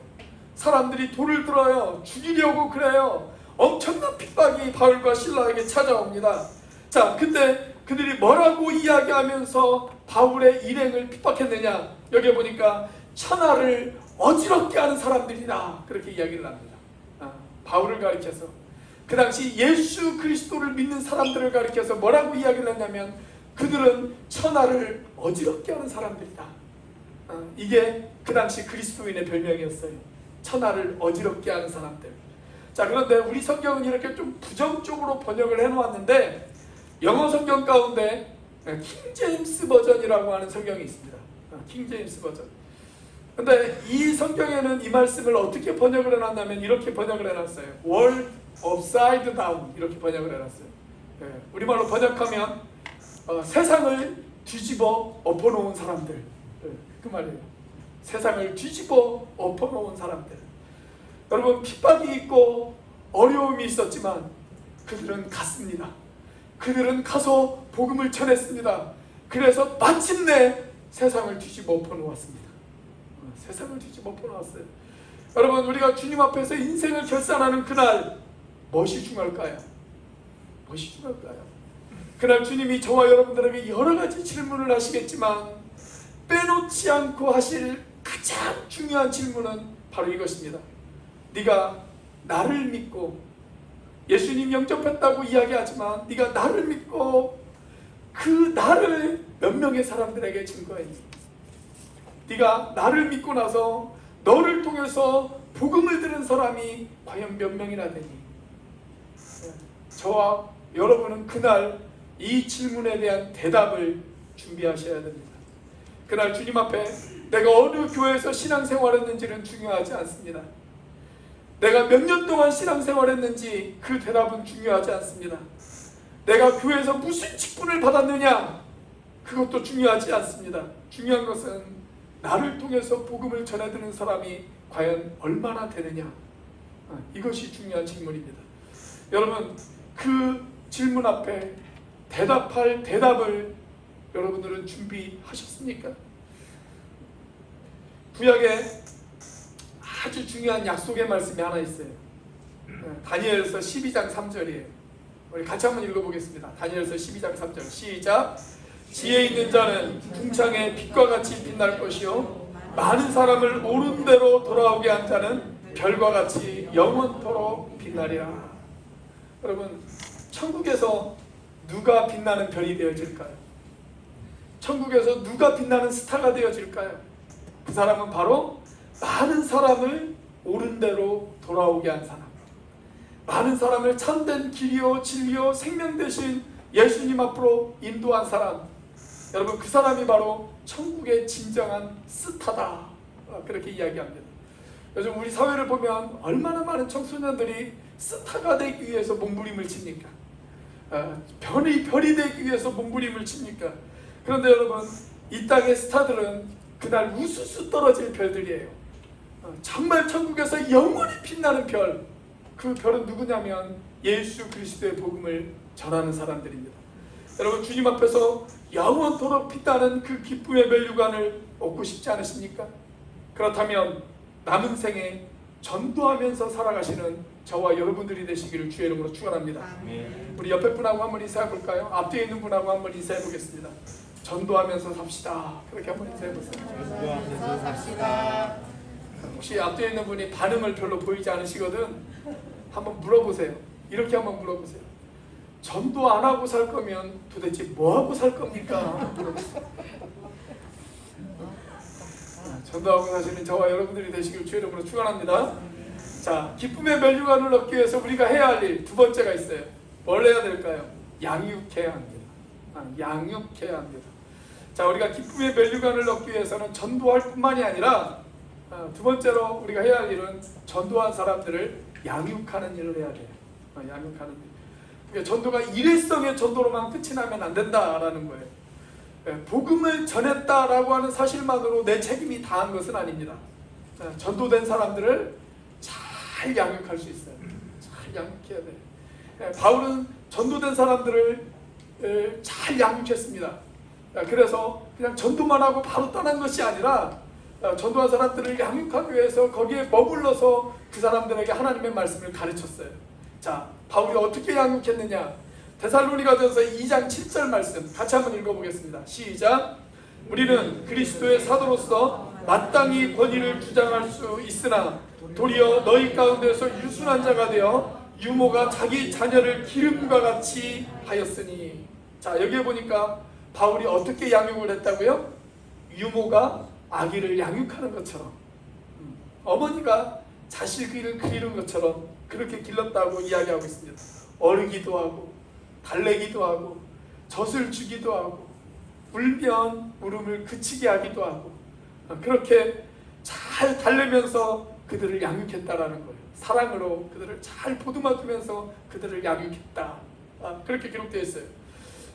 S1: 사람들이 돌을 들어요. 죽이려고 그래요. 엄청난 핍박이 바울과 실라에게 찾아옵니다. 자, 근데 그들이 뭐라고 이야기하면서 바울의 일행을 핍박했느냐? 여기 보니까 천하를 어지럽게 하는 사람들이다, 그렇게 이야기를 합니다. 바울을 가리켜서 그 당시 예수 그리스도를 믿는 사람들을 가리켜서 뭐라고 이야기를 했냐면 그들은 천하를 어지럽게 하는 사람들이다. 이게 그 당시 그리스도인의 별명이었어요. 천하를 어지럽게 하는 사람들. 자, 그런데 우리 성경은 이렇게 좀 부정적으로 번역을 해놓았는데 영어 성경 가운데 킹제임스 버전이라고 하는 성경이 있습니다. 킹제임스 버전. 근데 이 성경에는 이 말씀을 어떻게 번역을 해놨냐면 이렇게 번역을 해놨어요. World upside down, 이렇게 번역을 해놨어요. 우리말로 번역하면 세상을 뒤집어 엎어놓은 사람들, 그 말이에요. 세상을 뒤집어 엎어놓은 사람들. 여러분, 핍박이 있고 어려움이 있었지만 그들은 갔습니다. 그들은 가서 복음을 전했습니다. 그래서 마침내 세상을 뒤집어 엎어놓았습니다. 세상을 뒤집어 엎어놓았어요. 여러분, 우리가 주님 앞에서 인생을 결산하는 그날 무엇이 중요할까요? 무엇이 중요할까요? 그날 주님이 저와 여러분들에게 여러 가지 질문을 하시겠지만 빼놓지 않고 하실 가장 중요한 질문은 바로 이것입니다. 네가 나를 믿고 예수님 영접했다고 이야기하지만 네가 나를 믿고 그 나를 몇 명의 사람들에게 증거했니? 네가 나를 믿고 나서 너를 통해서 복음을 들은 사람이 과연 몇 명이나 되니? 저와 여러분은 그날 이 질문에 대한 대답을 준비하셔야 됩니다. 그날 주님 앞에 내가 어느 교회에서 신앙생활했는지는 중요하지 않습니다. 내가 몇 년 동안 신앙생활했는지 그 대답은 중요하지 않습니다. 내가 교회에서 무슨 직분을 받았느냐, 그것도 중요하지 않습니다. 중요한 것은 나를 통해서 복음을 전해드는 사람이 과연 얼마나 되느냐, 이것이 중요한 질문입니다. 여러분, 그 질문 앞에 대답할 대답을 여러분들은 준비하셨습니까? 구약에 아주 중요한 약속의 말씀이 하나 있어요. 다니엘서 12장 3절이에요. 우리 같이 한번 읽어보겠습니다. 다니엘서 12장 3절 시작. 지혜 있는 자는 궁창의 빛과 같이 빛날 것이요 많은 사람을 옳은 대로 돌아오게 한 자는 별과 같이 영원토록 빛나리라. 여러분, 천국에서 누가 빛나는 별이 되어질까요? 천국에서 누가 빛나는 스타가 되어질까요? 그 사람은 바로 많은 사람을 옳은 대로 돌아오게 한 사람, 많은 사람을 참된 길이요 진리요 생명 되신 예수님 앞으로 인도한 사람, 여러분, 그 사람이 바로 천국의 진정한 스타다. 그렇게 이야기합니다. 요즘 우리 사회를 보면 얼마나 많은 청소년들이 스타가 되기 위해서 몸부림을 칩니까? 별이 되기 위해서 몸부림을 칩니까? 그런데 여러분, 이 땅의 스타들은 그날 우수수 떨어질 별들이에요. 정말 천국에서 영원히 빛나는 별, 그 별은 누구냐면 예수 그리스도의 복음을 전하는 사람들입니다. 여러분, 주님 앞에서 영원토록 빛나는 그 기쁨의 멸류관을 얻고 싶지 않으십니까? 그렇다면 남은 생에 전도하면서 살아가시는 저와 여러분들이 되시기를 주의 이름으로 축원합니다. 우리 옆에 분하고 한번 인사해 볼까요? 앞뒤에 있는 분하고 한번 인사해 보겠습니다. 전도하면서 삽시다. 그렇게 한번 인사해 보세요.
S2: 전도하면서 삽시다.
S1: 혹시 앞뒤에 있는 분이 반응을 별로 보이지 않으시거든 한번 물어보세요. 이렇게 한번 물어보세요. 전도 안 하고 살 거면 도대체 뭐 하고 살 겁니까? 물어보세요. 전도하고 사시는 저와 여러분들이 되시길 주의 이름으로 축원합니다. 자, 기쁨의 멸류관을 얻기 위해서 우리가 해야 할 일 두 번째가 있어요. 뭘 해야 될까요? 양육해야 합니다. 양육해야 합니다. 자, 우리가 기쁨의 멸류관을 얻기 위해서는 전도할 뿐만이 아니라 두 번째로 우리가 해야 할 일은 전도한 사람들을 양육하는 일을 해야 돼요. 양육하는 일. 그러니까 전도가 일회성의 전도로만 끝이 나면 안 된다라는 거예요. 복음을 전했다라고 하는 사실만으로 내 책임이 다한 것은 아닙니다. 전도된 사람들을 잘 양육할 수 있어요. 잘 양육해야 돼요. 바울은 전도된 사람들을 잘 양육했습니다. 그래서 그냥 전도만 하고 바로 떠난 것이 아니라 전도한 사람들을 양육하기 위해서 거기에 머물러서 그 사람들에게 하나님의 말씀을 가르쳤어요. 자, 바울이 어떻게 양육했느냐? 데살로니가전서 2장 7절 말씀 같이 한번 읽어보겠습니다. 시작. 우리는 그리스도의 사도로서 마땅히 권위를 주장할 수 있으나 도리어 너희 가운데서 유순한 자가 되어 유모가 자기 자녀를 기름과 같이 하였으니. 자, 여기에 보니까 바울이 어떻게 양육을 했다고요? 유모가 아기를 양육하는 것처럼, 어머니가 자식을 기르는 것처럼 그렇게 길렀다고 이야기하고 있습니다. 어르기도 하고 달래기도 하고 젖을 주기도 하고 울면 울음을 그치게 하기도 하고 그렇게 잘 달래면서 그들을 양육했다라는 거예요. 사랑으로 그들을 잘 보듬어주면서 그들을 양육했다. 그렇게 기록되어 있어요.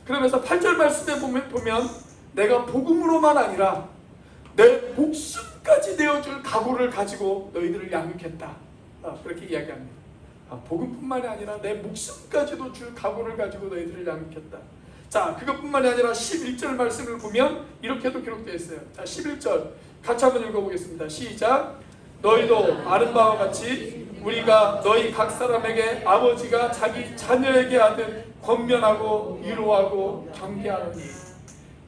S1: 그러면서 8절 말씀에 보면 내가 복음으로만 아니라 내 목숨까지 내어줄 각오를 가지고 너희들을 양육했다. 그렇게 이야기합니다. 복음뿐만이 아니라 내 목숨까지도 줄 각오를 가지고 너희들을 양육했다. 자, 그것뿐만이 아니라 11절 말씀을 보면 이렇게도 기록되어 있어요. 자, 11절 같이 한번 읽어보겠습니다. 시작. 너희도 아는 바와 같이 우리가 너희 각 사람에게 아버지가 자기 자녀에게 하듯 권면하고 위로하고 경계하노니.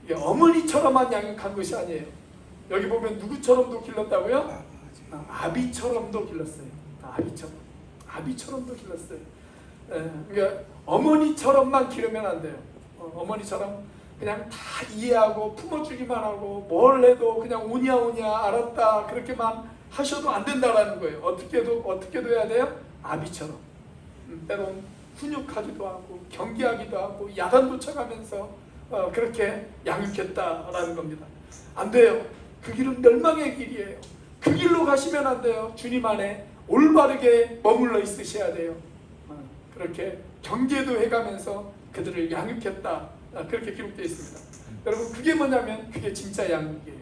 S1: 이게 어머니처럼만 양육한 것이 아니에요. 여기 보면 누구처럼도 길렀다고요? 아비처럼도 길렀어요. 아비처럼도 길렀어요. 그러니까 어머니처럼만 기르면 안 돼요. 어머니처럼 그냥 다 이해하고 품어주기만 하고 뭘 해도 그냥 오냐 알았다 그렇게만 하셔도 안 된다라는 거예요. 어떻게도 해야 돼요? 아비처럼. 때론 훈육하기도 하고 경계하기도 하고 야단도 쳐가면서 그렇게 양육했다라는 겁니다. 안 돼요. 그 길은 멸망의 길이에요. 그 길로 가시면 안 돼요. 주님 안에 올바르게 머물러 있으셔야 돼요. 그렇게 경계도 해가면서 그들을 양육했다. 그렇게 기록되어 있습니다. 여러분, 그게 뭐냐면 그게 진짜 양육이에요.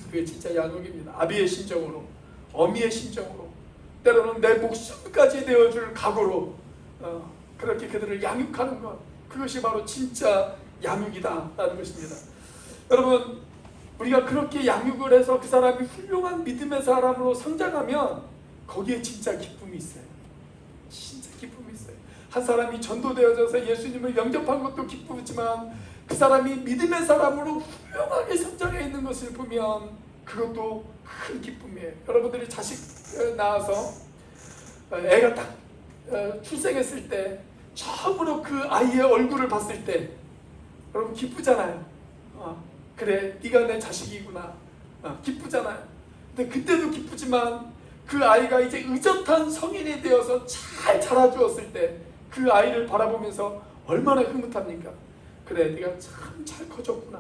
S1: 그게 진짜 양육입니다. 아비의 심정으로, 어미의 심정으로, 때로는 내 목숨까지 내어줄 각오로 그렇게 그들을 양육하는 것, 그것이 바로 진짜 양육이다라는 것입니다. 여러분, 우리가 그렇게 양육을 해서 그 사람이 훌륭한 믿음의 사람으로 성장하면 거기에 진짜 기쁨이 있어요. 진짜 기쁨이 있어요. 한 사람이 전도되어져서 예수님을 영접한 것도 기쁘지만 그 사람이 믿음의 사람으로 훌륭하게 성장해 있는 것을 보면 그것도 큰 기쁨이에요. 여러분들이 자식 낳아서 애가 딱 출생했을 때 처음으로 그 아이의 얼굴을 봤을 때 여러분 기쁘잖아요. 그래, 네가 내 자식이구나. 기쁘잖아요. 근데 그때도 기쁘지만 그 아이가 이제 의젓한 성인이 되어서 잘 자라주었을 때 그 아이를 바라보면서 얼마나 흐뭇합니까? 그래, 네가 참 잘 커졌구나.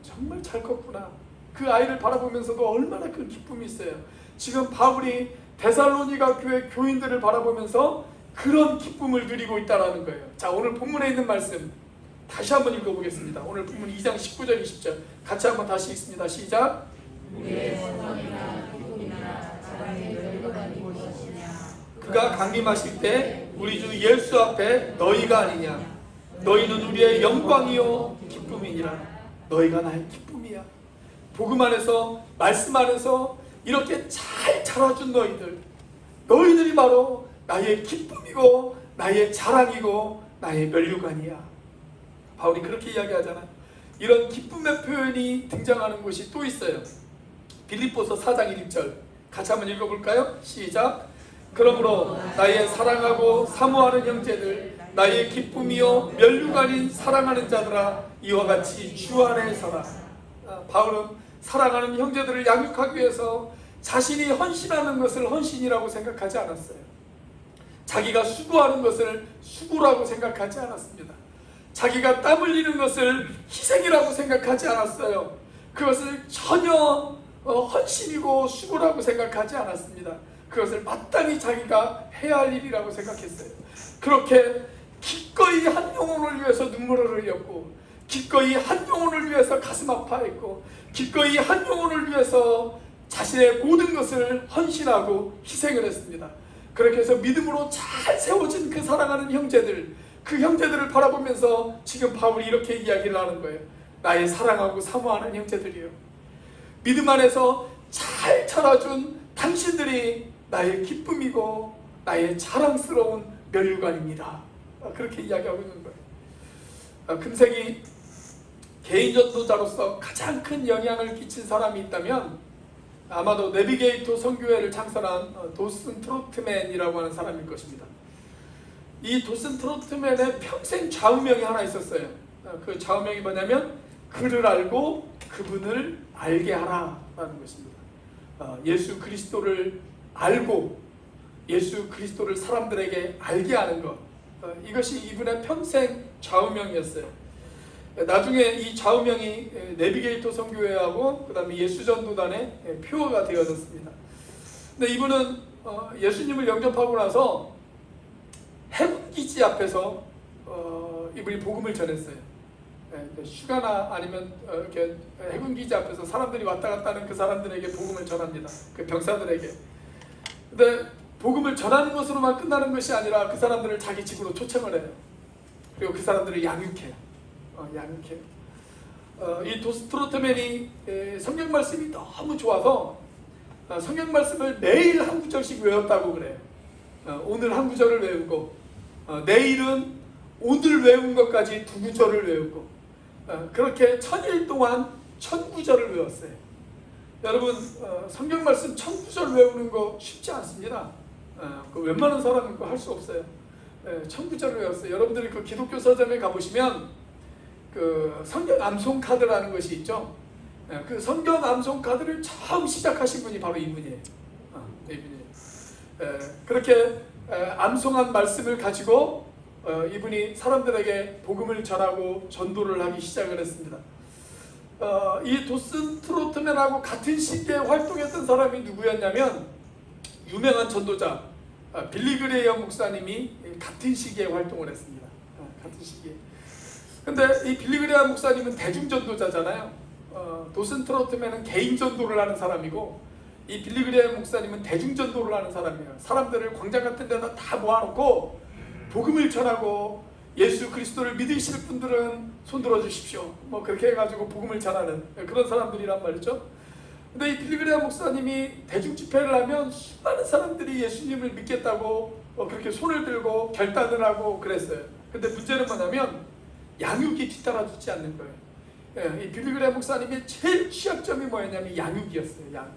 S1: 정말 잘 컸구나. 그 아이를 바라보면서도 얼마나 큰 기쁨이 있어요. 지금 바울이 데살로니가 교회 교인들을 바라보면서 그런 기쁨을 누리고 있다는 거예요. 자, 오늘 본문에 있는 말씀 다시 한번 읽어보겠습니다. 오늘 본문 2장 19절 20절 같이 한번 다시 읽습니다. 시작.
S2: 우리의 소원이나 기쁨이나 자랑의 멸류관이 무엇이냐.
S1: 그가 강림하실 때 우리 주 예수 앞에 너희가 아니냐. 너희는 우리의 영광이요 기쁨이니라. 너희가 나의 기쁨이야. 복음 안에서, 말씀 안에서 이렇게 잘 자라준 너희들이 바로 나의 기쁨이고 나의 자랑이고 나의 면류관이야. 바울이 그렇게 이야기하잖아요. 이런 기쁨의 표현이 등장하는 곳이 또 있어요. 빌립보서 4장 1절 같이 한번 읽어볼까요? 시작. 그러므로 나의 사랑하고 사모하는 형제들, 나의 기쁨이요 면류관인 사랑하는 자들아, 이와 같이 주 안에 서라. 바울은 사랑하는 형제들을 양육하기 위해서 자신이 헌신하는 것을 헌신이라고 생각하지 않았어요. 자기가 수고하는 것을 수고라고 생각하지 않았습니다. 자기가 땀 흘리는 것을 희생이라고 생각하지 않았어요. 그것을 전혀 헌신이고 수고라고 생각하지 않았습니다. 그것을 마땅히 자기가 해야 할 일이라고 생각했어요. 그렇게 기꺼이 한 영혼을 위해서 눈물을 흘렸고, 기꺼이 한 영혼을 위해서 가슴 아파했고, 기꺼이 한 영혼을 위해서 자신의 모든 것을 헌신하고 희생을 했습니다. 그렇게 해서 믿음으로 잘 세워진 그 사랑하는 형제들, 그 형제들을 바라보면서 지금 바울이 이렇게 이야기를 하는 거예요. 나의 사랑하고 사모하는 형제들이요, 믿음 안에서 잘 자라준 당신들이 나의 기쁨이고 나의 자랑스러운 면류관입니다. 그렇게 이야기하고 있는 거예요. 금생이 개인 전도자로서 가장 큰 영향을 끼친 사람이 있다면 아마도 내비게이터 선교회를 창설한 도슨 트로트맨이라고 하는 사람일 것입니다. 이 도슨 트로트맨의 평생 좌우명이 하나 있었어요. 그 좌우명이 뭐냐면 그를 알고 그분을 알게 하라라는 것입니다. 예수 그리스도를 알고 예수 그리스도를 사람들에게 알게 하는 것, 이것이 이분의 평생 좌우명이었어요. 나중에 이 좌우명이 내비게이터 선교회하고 그 다음에 예수전도단의 표어가 되어졌습니다. 근데 이분은 예수님을 영접하고 나서 해군기지 앞에서 이분이 복음을 전했어요. 휴가나 아니면 이렇게 해군기지 앞에서 사람들이 왔다 갔다 하는 그 사람들에게 복음을 전합니다. 그 병사들에게. 근데 복음을 전하는 것으로만 끝나는 것이 아니라 그 사람들을 자기 집으로 초청을 해요. 그리고 그 사람들을 양육해요. 이 도슨 트로트맨이 성경 말씀이 너무 좋아서 성경 말씀을 매일 한 구절씩 외웠다고 그래요. 오늘 한 구절을 외우고 내일은 오늘 외운 것까지 2구절을 외우고 그렇게 1000일 동안 1000구절을 외웠어요. 여러분, 성경 말씀 1000구절 외우는 거 쉽지 않습니다. 그 웬만한 사람은 그거 할 수 없어요. 1000구절을 외웠어요. 여러분들이 그 기독교 서점에 가보시면 그 성경 암송 카드라는 것이 있죠. 그 성경 암송 카드를 처음 시작하신 분이 바로 이분이에요. 그렇게 암송한 말씀을 가지고 이분이 사람들에게 복음을 전하고 전도를 하기 시작을 했습니다. 이 도슨 트로트맨하고 같은 시기에 활동했던 사람이 누구였냐면 유명한 전도자 빌리 그레이엄 목사님이 같은 시기에 활동을 했습니다. 같은 시기에. 근데 이 빌리 그레이엄 목사님은 대중전도자잖아요. 도슨 트로트맨은 개인 전도를 하는 사람이고 이 빌리 그레이엄 목사님은 대중전도를 하는 사람이에요. 사람들을 광장 같은 데다 다 모아놓고 복음을 전하고 예수 그리스도를 믿으실 분들은 손들어 주십시오. 뭐 그렇게 해가지고 복음을 전하는 그런 사람들이란 말이죠. 근데 이 빌리 그레이엄 목사님이 대중 집회를 하면 수많은 사람들이 예수님을 믿겠다고 그렇게 손을 들고 결단을 하고 그랬어요. 근데 문제는 뭐냐면 양육이 뒤따라주지 않는 거예요. 이 빌리그레 목사님의 제일 취약점이 뭐였냐면 양육이었어요. 양육.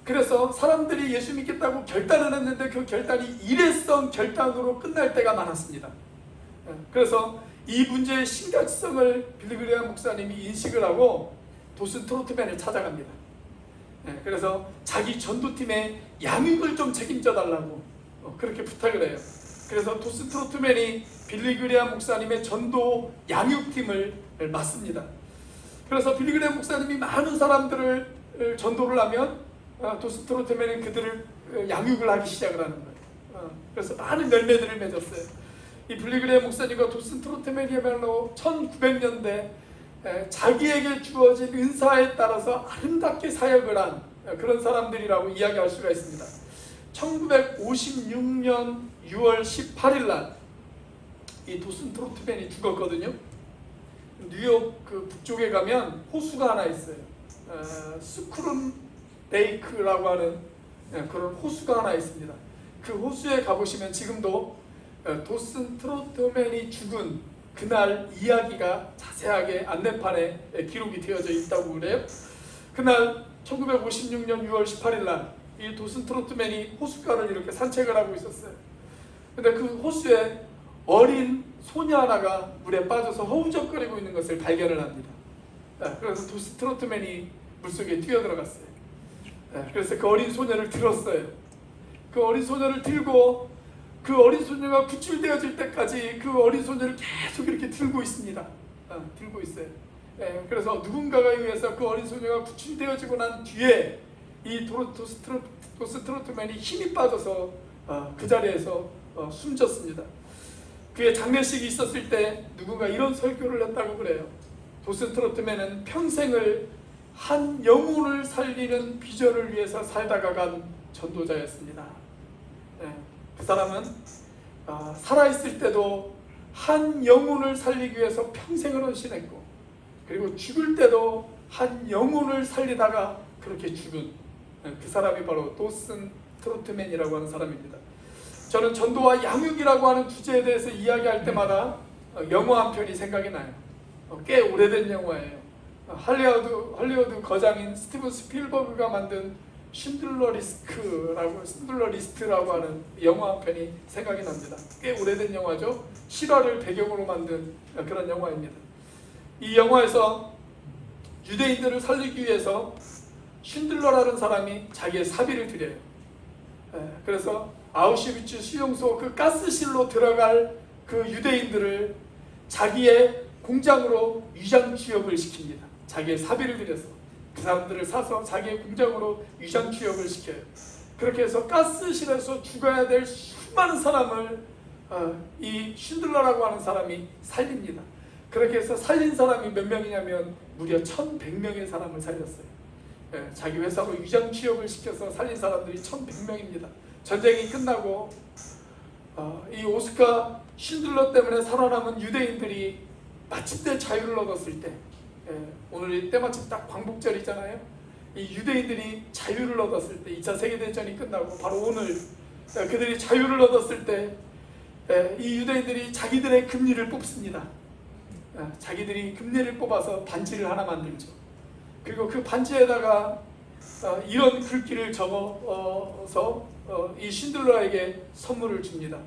S1: 그래서 사람들이 예수 믿겠다고 결단을 했는데 그 결단이 일회성 결단으로 끝날 때가 많았습니다. 그래서 이 문제의 심각성을 빌리그레 목사님이 인식을 하고 도슨 트로트맨을 찾아갑니다. 그래서 자기 전도팀의 양육을 좀 책임져 달라고 그렇게 부탁을 해요. 그래서 도슨 트로트맨이 빌리그레 목사님의 전도 양육팀을 맡습니다. 그래서 빌리그레 목사님이 많은 사람들을 전도를 하면 도슨 트로트맨은 그들을 양육을 하기 시작을 하는 거예요. 그래서 많은 열매들을 맺었어요. 이 빌리그레 목사님과 도슨 트로트맨이야말로 1900년대 자기에게 주어진 은사에 따라서 아름답게 사역을 한 그런 사람들이라고 이야기할 수가 있습니다. 1956년 6월 18일 날 이 도슨 트로트맨이 죽었거든요. 뉴욕 그 북쪽에 가면 호수가 하나 있어요. 스크룸 레이크라고 하는 그런 호수가 하나 있습니다. 그 호수에 가보시면 지금도 도슨 트로트맨이 죽은 그날 이야기가 자세하게 안내판에 기록이 되어져 있다고 그래요. 그날 1956년 6월 18일 날 이 도슨 트로트맨이 호숫가를 이렇게 산책을 하고 있었어요. 근데 그 호수에 어린 소녀 하나가 물에 빠져서 허우적거리고 있는 것을 발견을 합니다. 그래서 도슨 트로트맨이 물속에 뛰어들어갔어요. 그래서 그 어린 소녀를 들었어요. 그 어린 소녀를 들고 그 어린 소녀가 구출되어질 때까지 그 어린 소녀를 계속 이렇게 들고 있습니다. 들고 있어요. 그래서 누군가가 의해서 그 어린 소녀가 구출되어지고 난 뒤에 이 도슨 트로트맨이 힘이 빠져서 그 자리에서 숨졌습니다. 그의 장례식이 있었을 때 누군가 이런 설교를 했다고 그래요. 도슨 트로트맨은 평생을 한 영혼을 살리는 비전을 위해서 살다가 간 전도자였습니다. 그 사람은 살아있을 때도 한 영혼을 살리기 위해서 평생을 헌신했고, 그리고 죽을 때도 한 영혼을 살리다가 그렇게 죽은 그 사람이 바로 도슨 트로트맨이라고 하는 사람입니다. 저는 전도와 양육이라고 하는 주제에 대해서 이야기할 때마다 영화 한 편이 생각이 나요. 꽤 오래된 영화예요. 할리우드 거장인 스티븐 스필버그가 만든 신들러 리스트라고 하는 영화 한 편이 생각이 납니다. 꽤 오래된 영화죠. 실화를 배경으로 만든 그런 영화입니다. 이 영화에서 유대인들을 살리기 위해서 신들러라는 사람이 자기의 사비를 드려요. 그래서 아우슈비츠 수용소 그 가스실로 들어갈 그 유대인들을 자기의 공장으로 위장 취업을 시킵니다. 자기의 사비를 들여서 그 사람들을 사서 자기의 공장으로 위장 취업을 시켜요. 그렇게 해서 가스실에서 죽어야 될 수많은 사람을 이 신들러라고 하는 사람이 살립니다. 그렇게 해서 살린 사람이 몇 명이냐면 무려 1100명의 사람을 살렸어요. 자기 회사로 위장 취업을 시켜서 살린 사람들이 1100명입니다. 전쟁이 끝나고 이 오스카 신들러 때문에 살아남은 유대인들이 마침내 자유를 얻었을 때, 오늘이 때마침 딱 광복절이잖아요. 이 유대인들이 자유를 얻었을 때, 2차 세계대전이 끝나고 바로 오늘 그들이 자유를 얻었을 때 이 유대인들이 자기들의 금리를 뽑습니다. 자기들이 금리를 뽑아서 반지를 하나 만들죠. 그리고 그 반지에다가 이런 글귀를 적어서 이 신들러에게 선물을 줍니다.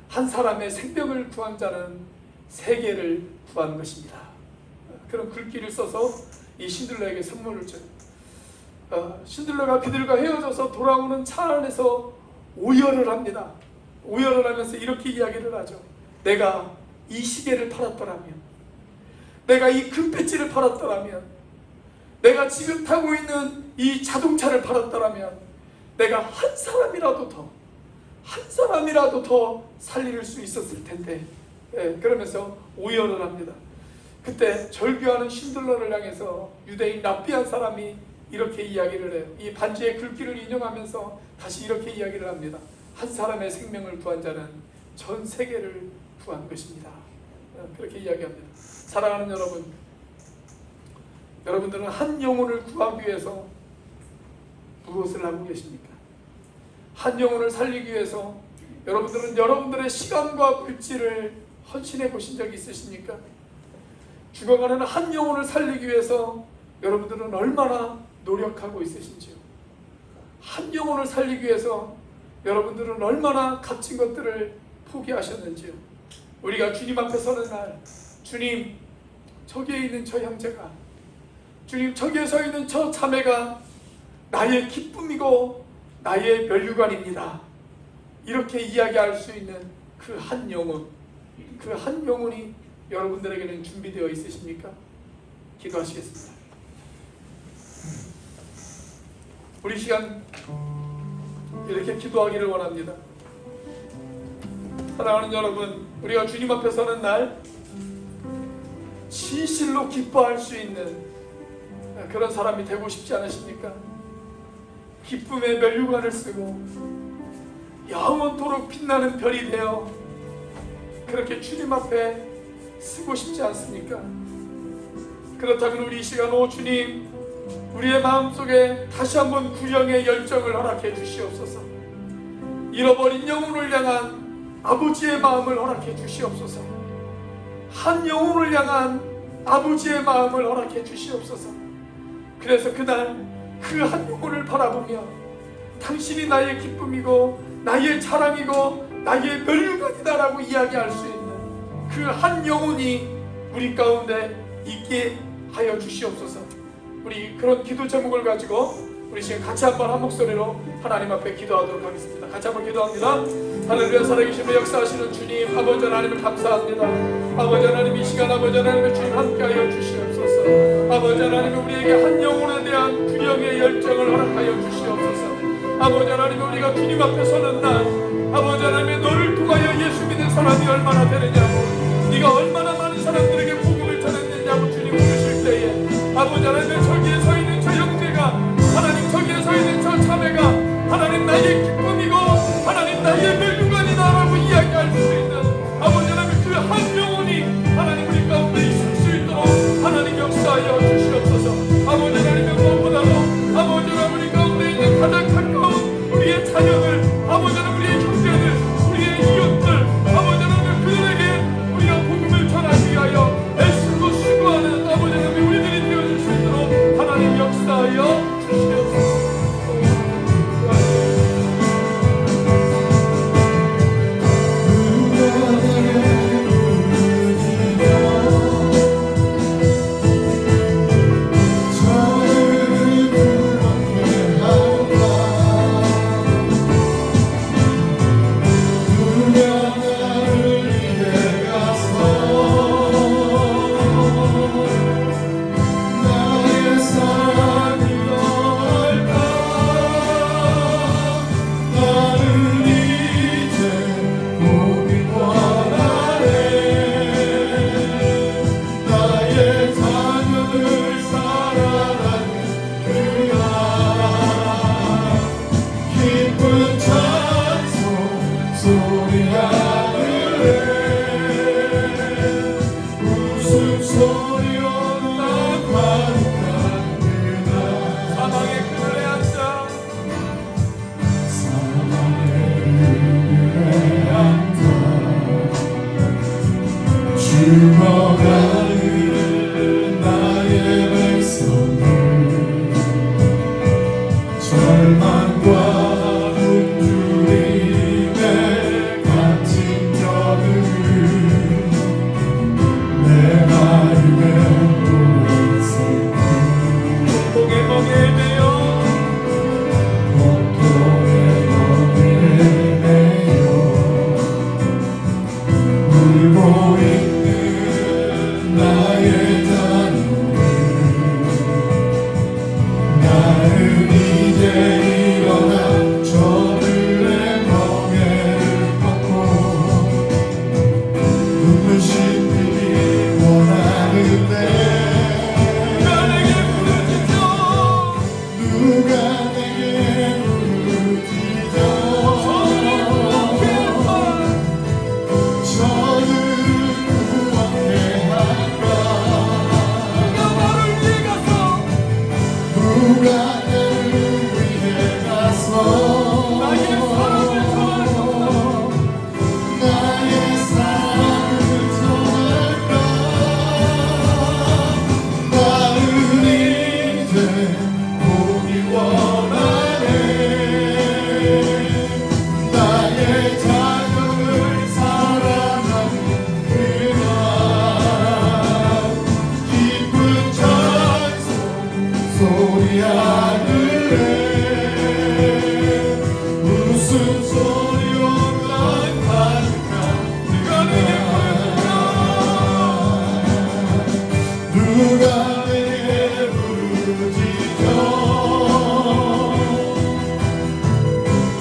S1: 한 사람의 생명을 구한 자는 세계를 구한 것입니다. 그런 글귀를 써서 이 신들러에게 선물을 줘요. 신들러가 그들과 헤어져서 돌아오는 차 안에서 오열을 합니다. 오열을 하면서 이렇게 이야기를 하죠. 내가 이 시계를 팔았더라면, 내가 이 금배지를 팔았더라면, 내가 지금 타고 있는 이 자동차를 팔았더라면 내가 한 사람이라도 더 살릴 수 있었을 텐데, 그러면서 오열을 합니다. 그때 절규하는 신들러를 향해서 유대인 랍비한 사람이 이렇게 이야기를 해요. 이 반지의 글귀를 인용하면서 다시 이렇게 이야기를 합니다. 한 사람의 생명을 구한 자는 전 세계를 구한 것입니다. 그렇게 이야기합니다. 사랑하는 여러분, 여러분들은 한 영혼을 구하기 위해서 무엇을 하고 계십니까? 한 영혼을 살리기 위해서 여러분들은 여러분들의 시간과 물질을 헌신해 보신 적이 있으십니까? 죽어가는 한 영혼을 살리기 위해서 여러분들은 얼마나 노력하고 있으신지요? 한 영혼을 살리기 위해서 여러분들은 얼마나 값진 것들을 포기하셨는지요? 우리가 주님 앞에 서는 날, 주님, 저기에 있는 저 형제가, 주님, 저기에 서 있는 저 자매가 나의 기쁨이고 나의 면류관입니다. 이렇게 이야기할 수 있는 그 한 영혼, 그 한 영혼이 여러분들에게는 준비되어 있으십니까? 기도하시겠습니다. 우리 시간 이렇게 기도하기를 원합니다. 사랑하는 여러분, 우리가 주님 앞에 서는 날 진실로 기뻐할 수 있는 그런 사람이 되고 싶지 않으십니까? 기쁨의 면류관을 쓰고 영원토록 빛나는 별이 되어 그렇게 주님 앞에 쓰고 싶지 않습니까? 그렇다면 우리 이 시간, 오 주님, 우리의 마음속에 다시 한번 구령의 열정을 허락해 주시옵소서. 잃어버린 영혼을 향한 아버지의 마음을 허락해 주시옵소서. 한 영혼을 향한 아버지의 마음을 허락해 주시옵소서. 그래서 그날 그 한 영혼을 바라보며 당신이 나의 기쁨이고 나의 자랑이고 나의 면류관이다라고 이야기할 수 있는 그 한 영혼이 우리 가운데 있게 하여 주시옵소서. 우리 그런 기도 제목을 가지고 우리 지금 같이 한번 한 목소리로 하나님 앞에 기도하도록 하겠습니다. 같이 한번 기도합니다. 할렐루야. 살아계시며 역사하시는 주님, 아버지 하나님을 감사합니다. 아버지 하나님, 이 시간 아버지 하나님의 주님 함께하여 주시옵소서. 아버지 하나님, 우리에게 한 영혼에 대한 구령의 열정을 허락하여 주시옵소서. 아버지 하나님, 우리가 주님 앞에 서는 날, 아버지 하나님, 너를 통하여 예수 믿는 사람이 얼마나 되느냐고, 네가 얼마나 많은 사람들에게 복음을 전했느냐고 주님 물으실 때에, 아버지 하나님, 저기에 서 있는 저 형제가, 하나님 저기에 서 있는 저 자매가 하나님 나의 기쁨이고 하나님 나의 면류관이다라고 이야기할 수 있는 아버지 하나님 그 한 영혼이 하나님 우리 가운데 있을 수 있도록 하나님 역사하여 주시옵소서. 아버지 하나님의 무엇보다도 아버지 하나님 우리 가운데 있는 가장 가까운 우리의 자녀들, 아버지 하나님 우리의 형제들, 우리의 이웃들, 아버지 하나님 그들에게 우리가 복음을 전하기 위하여 애쓰고 수고하는 아버지 하나님 우리들이 되어줄 수 있도록 하나님 역사하여 주시옵소서.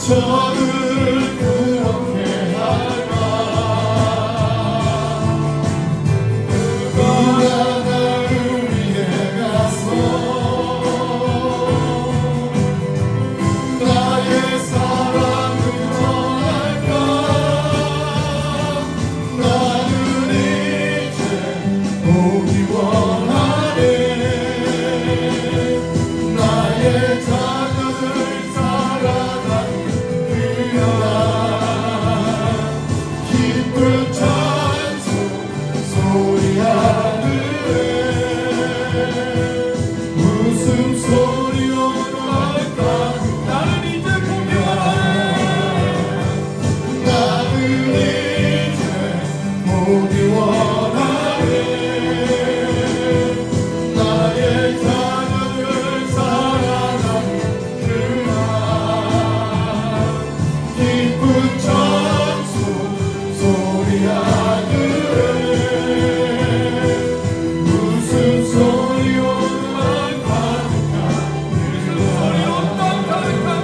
S3: 저들을 그렇게 할까. 누가 나를 위해 가서 나의 사랑을 전할까. 나는 이제 보기 원하네. 나의 자녀들 사랑하는 그날 기쁜 찬송 소리하네. 웃음소리로 날까.
S1: 나는 이제 보기 원하네.
S3: 나는 이제 보기 원하네. 나의 자녀들 사랑하는 그날 기쁜 찬송 소리하네. 웃음소리로 날 가득한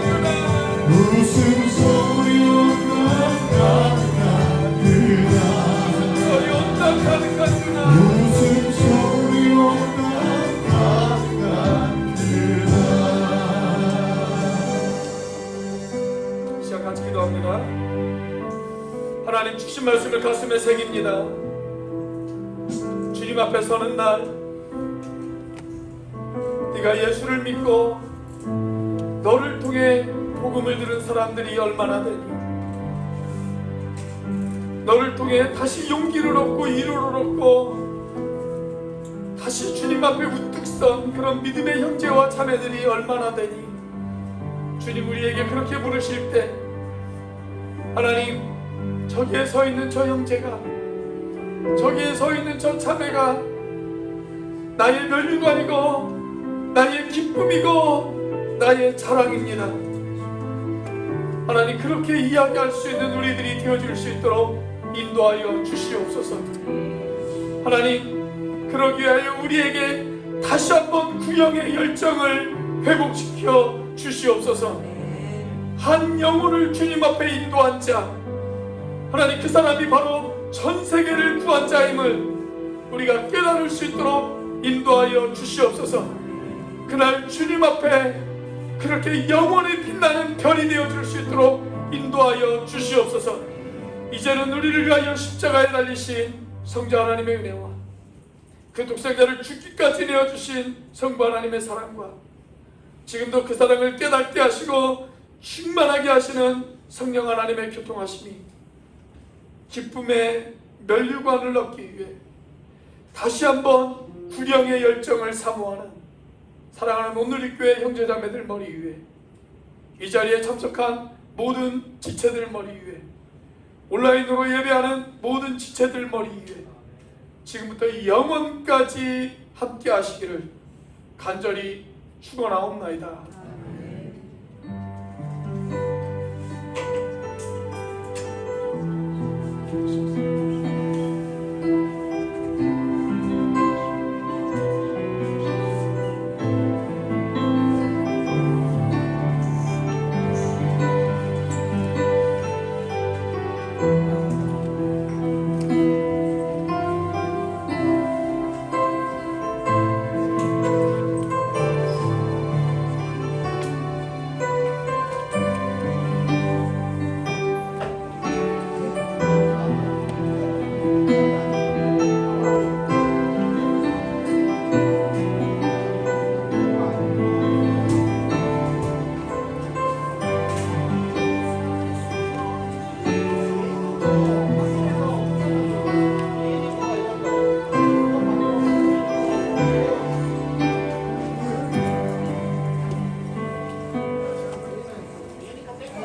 S3: 그날 웃음소리로 날 가득한 그날 웃음소리로 날 가득한 그날.
S1: 이 시간 같이 기도합니다. 하나님 주신 말씀을 가슴에 새깁니다. 주님 앞에 서는 날 네가 예수를 믿고 너를 통해 복음을 들은 사람들이 얼마나 되니, 너를 통해 다시 용기를 얻고 위로를 얻고 다시 주님 앞에 우뚝 선 그런 믿음의 형제와 자매들이 얼마나 되니. 주님 우리에게 그렇게 물으실 때 하나님 저기에 서 있는 저 형제가, 저기에 서 있는 저 자매가 나의 멸류관이고 나의 기쁨이고 나의 자랑입니다. 하나님 그렇게 이야기할 수 있는 우리들이 되어줄 수 있도록 인도하여 주시옵소서. 하나님 그러기 위하여 우리에게 다시 한번 구영의 열정을 회복시켜 주시옵소서. 한 영혼을 주님 앞에 인도한 자, 하나님 그 사람이 바로 전 세계를 구한 자임을 우리가 깨달을 수 있도록 인도하여 주시옵소서. 그날 주님 앞에 그렇게 영원히 빛나는 별이 되어줄 수 있도록 인도하여 주시옵소서. 이제는 우리를 위하여 십자가에 달리신 성자 하나님의 은혜와 그 독생자를 죽기까지 내어주신 성부 하나님의 사랑과 지금도 그 사랑을 깨닫게 하시고 충만하게 하시는 성령 하나님의 교통하심이 기쁨의 멸류관을 얻기 위해 다시 한번 구령의 열정을 사모하는 사랑하는 온누리교회 형제자매들 머리 위에, 이 자리에 참석한 모든 지체들 머리 위에, 온라인으로 예배하는 모든 지체들 머리 위에 지금부터 영원까지 함께 하시기를 간절히 축원하옵나이다.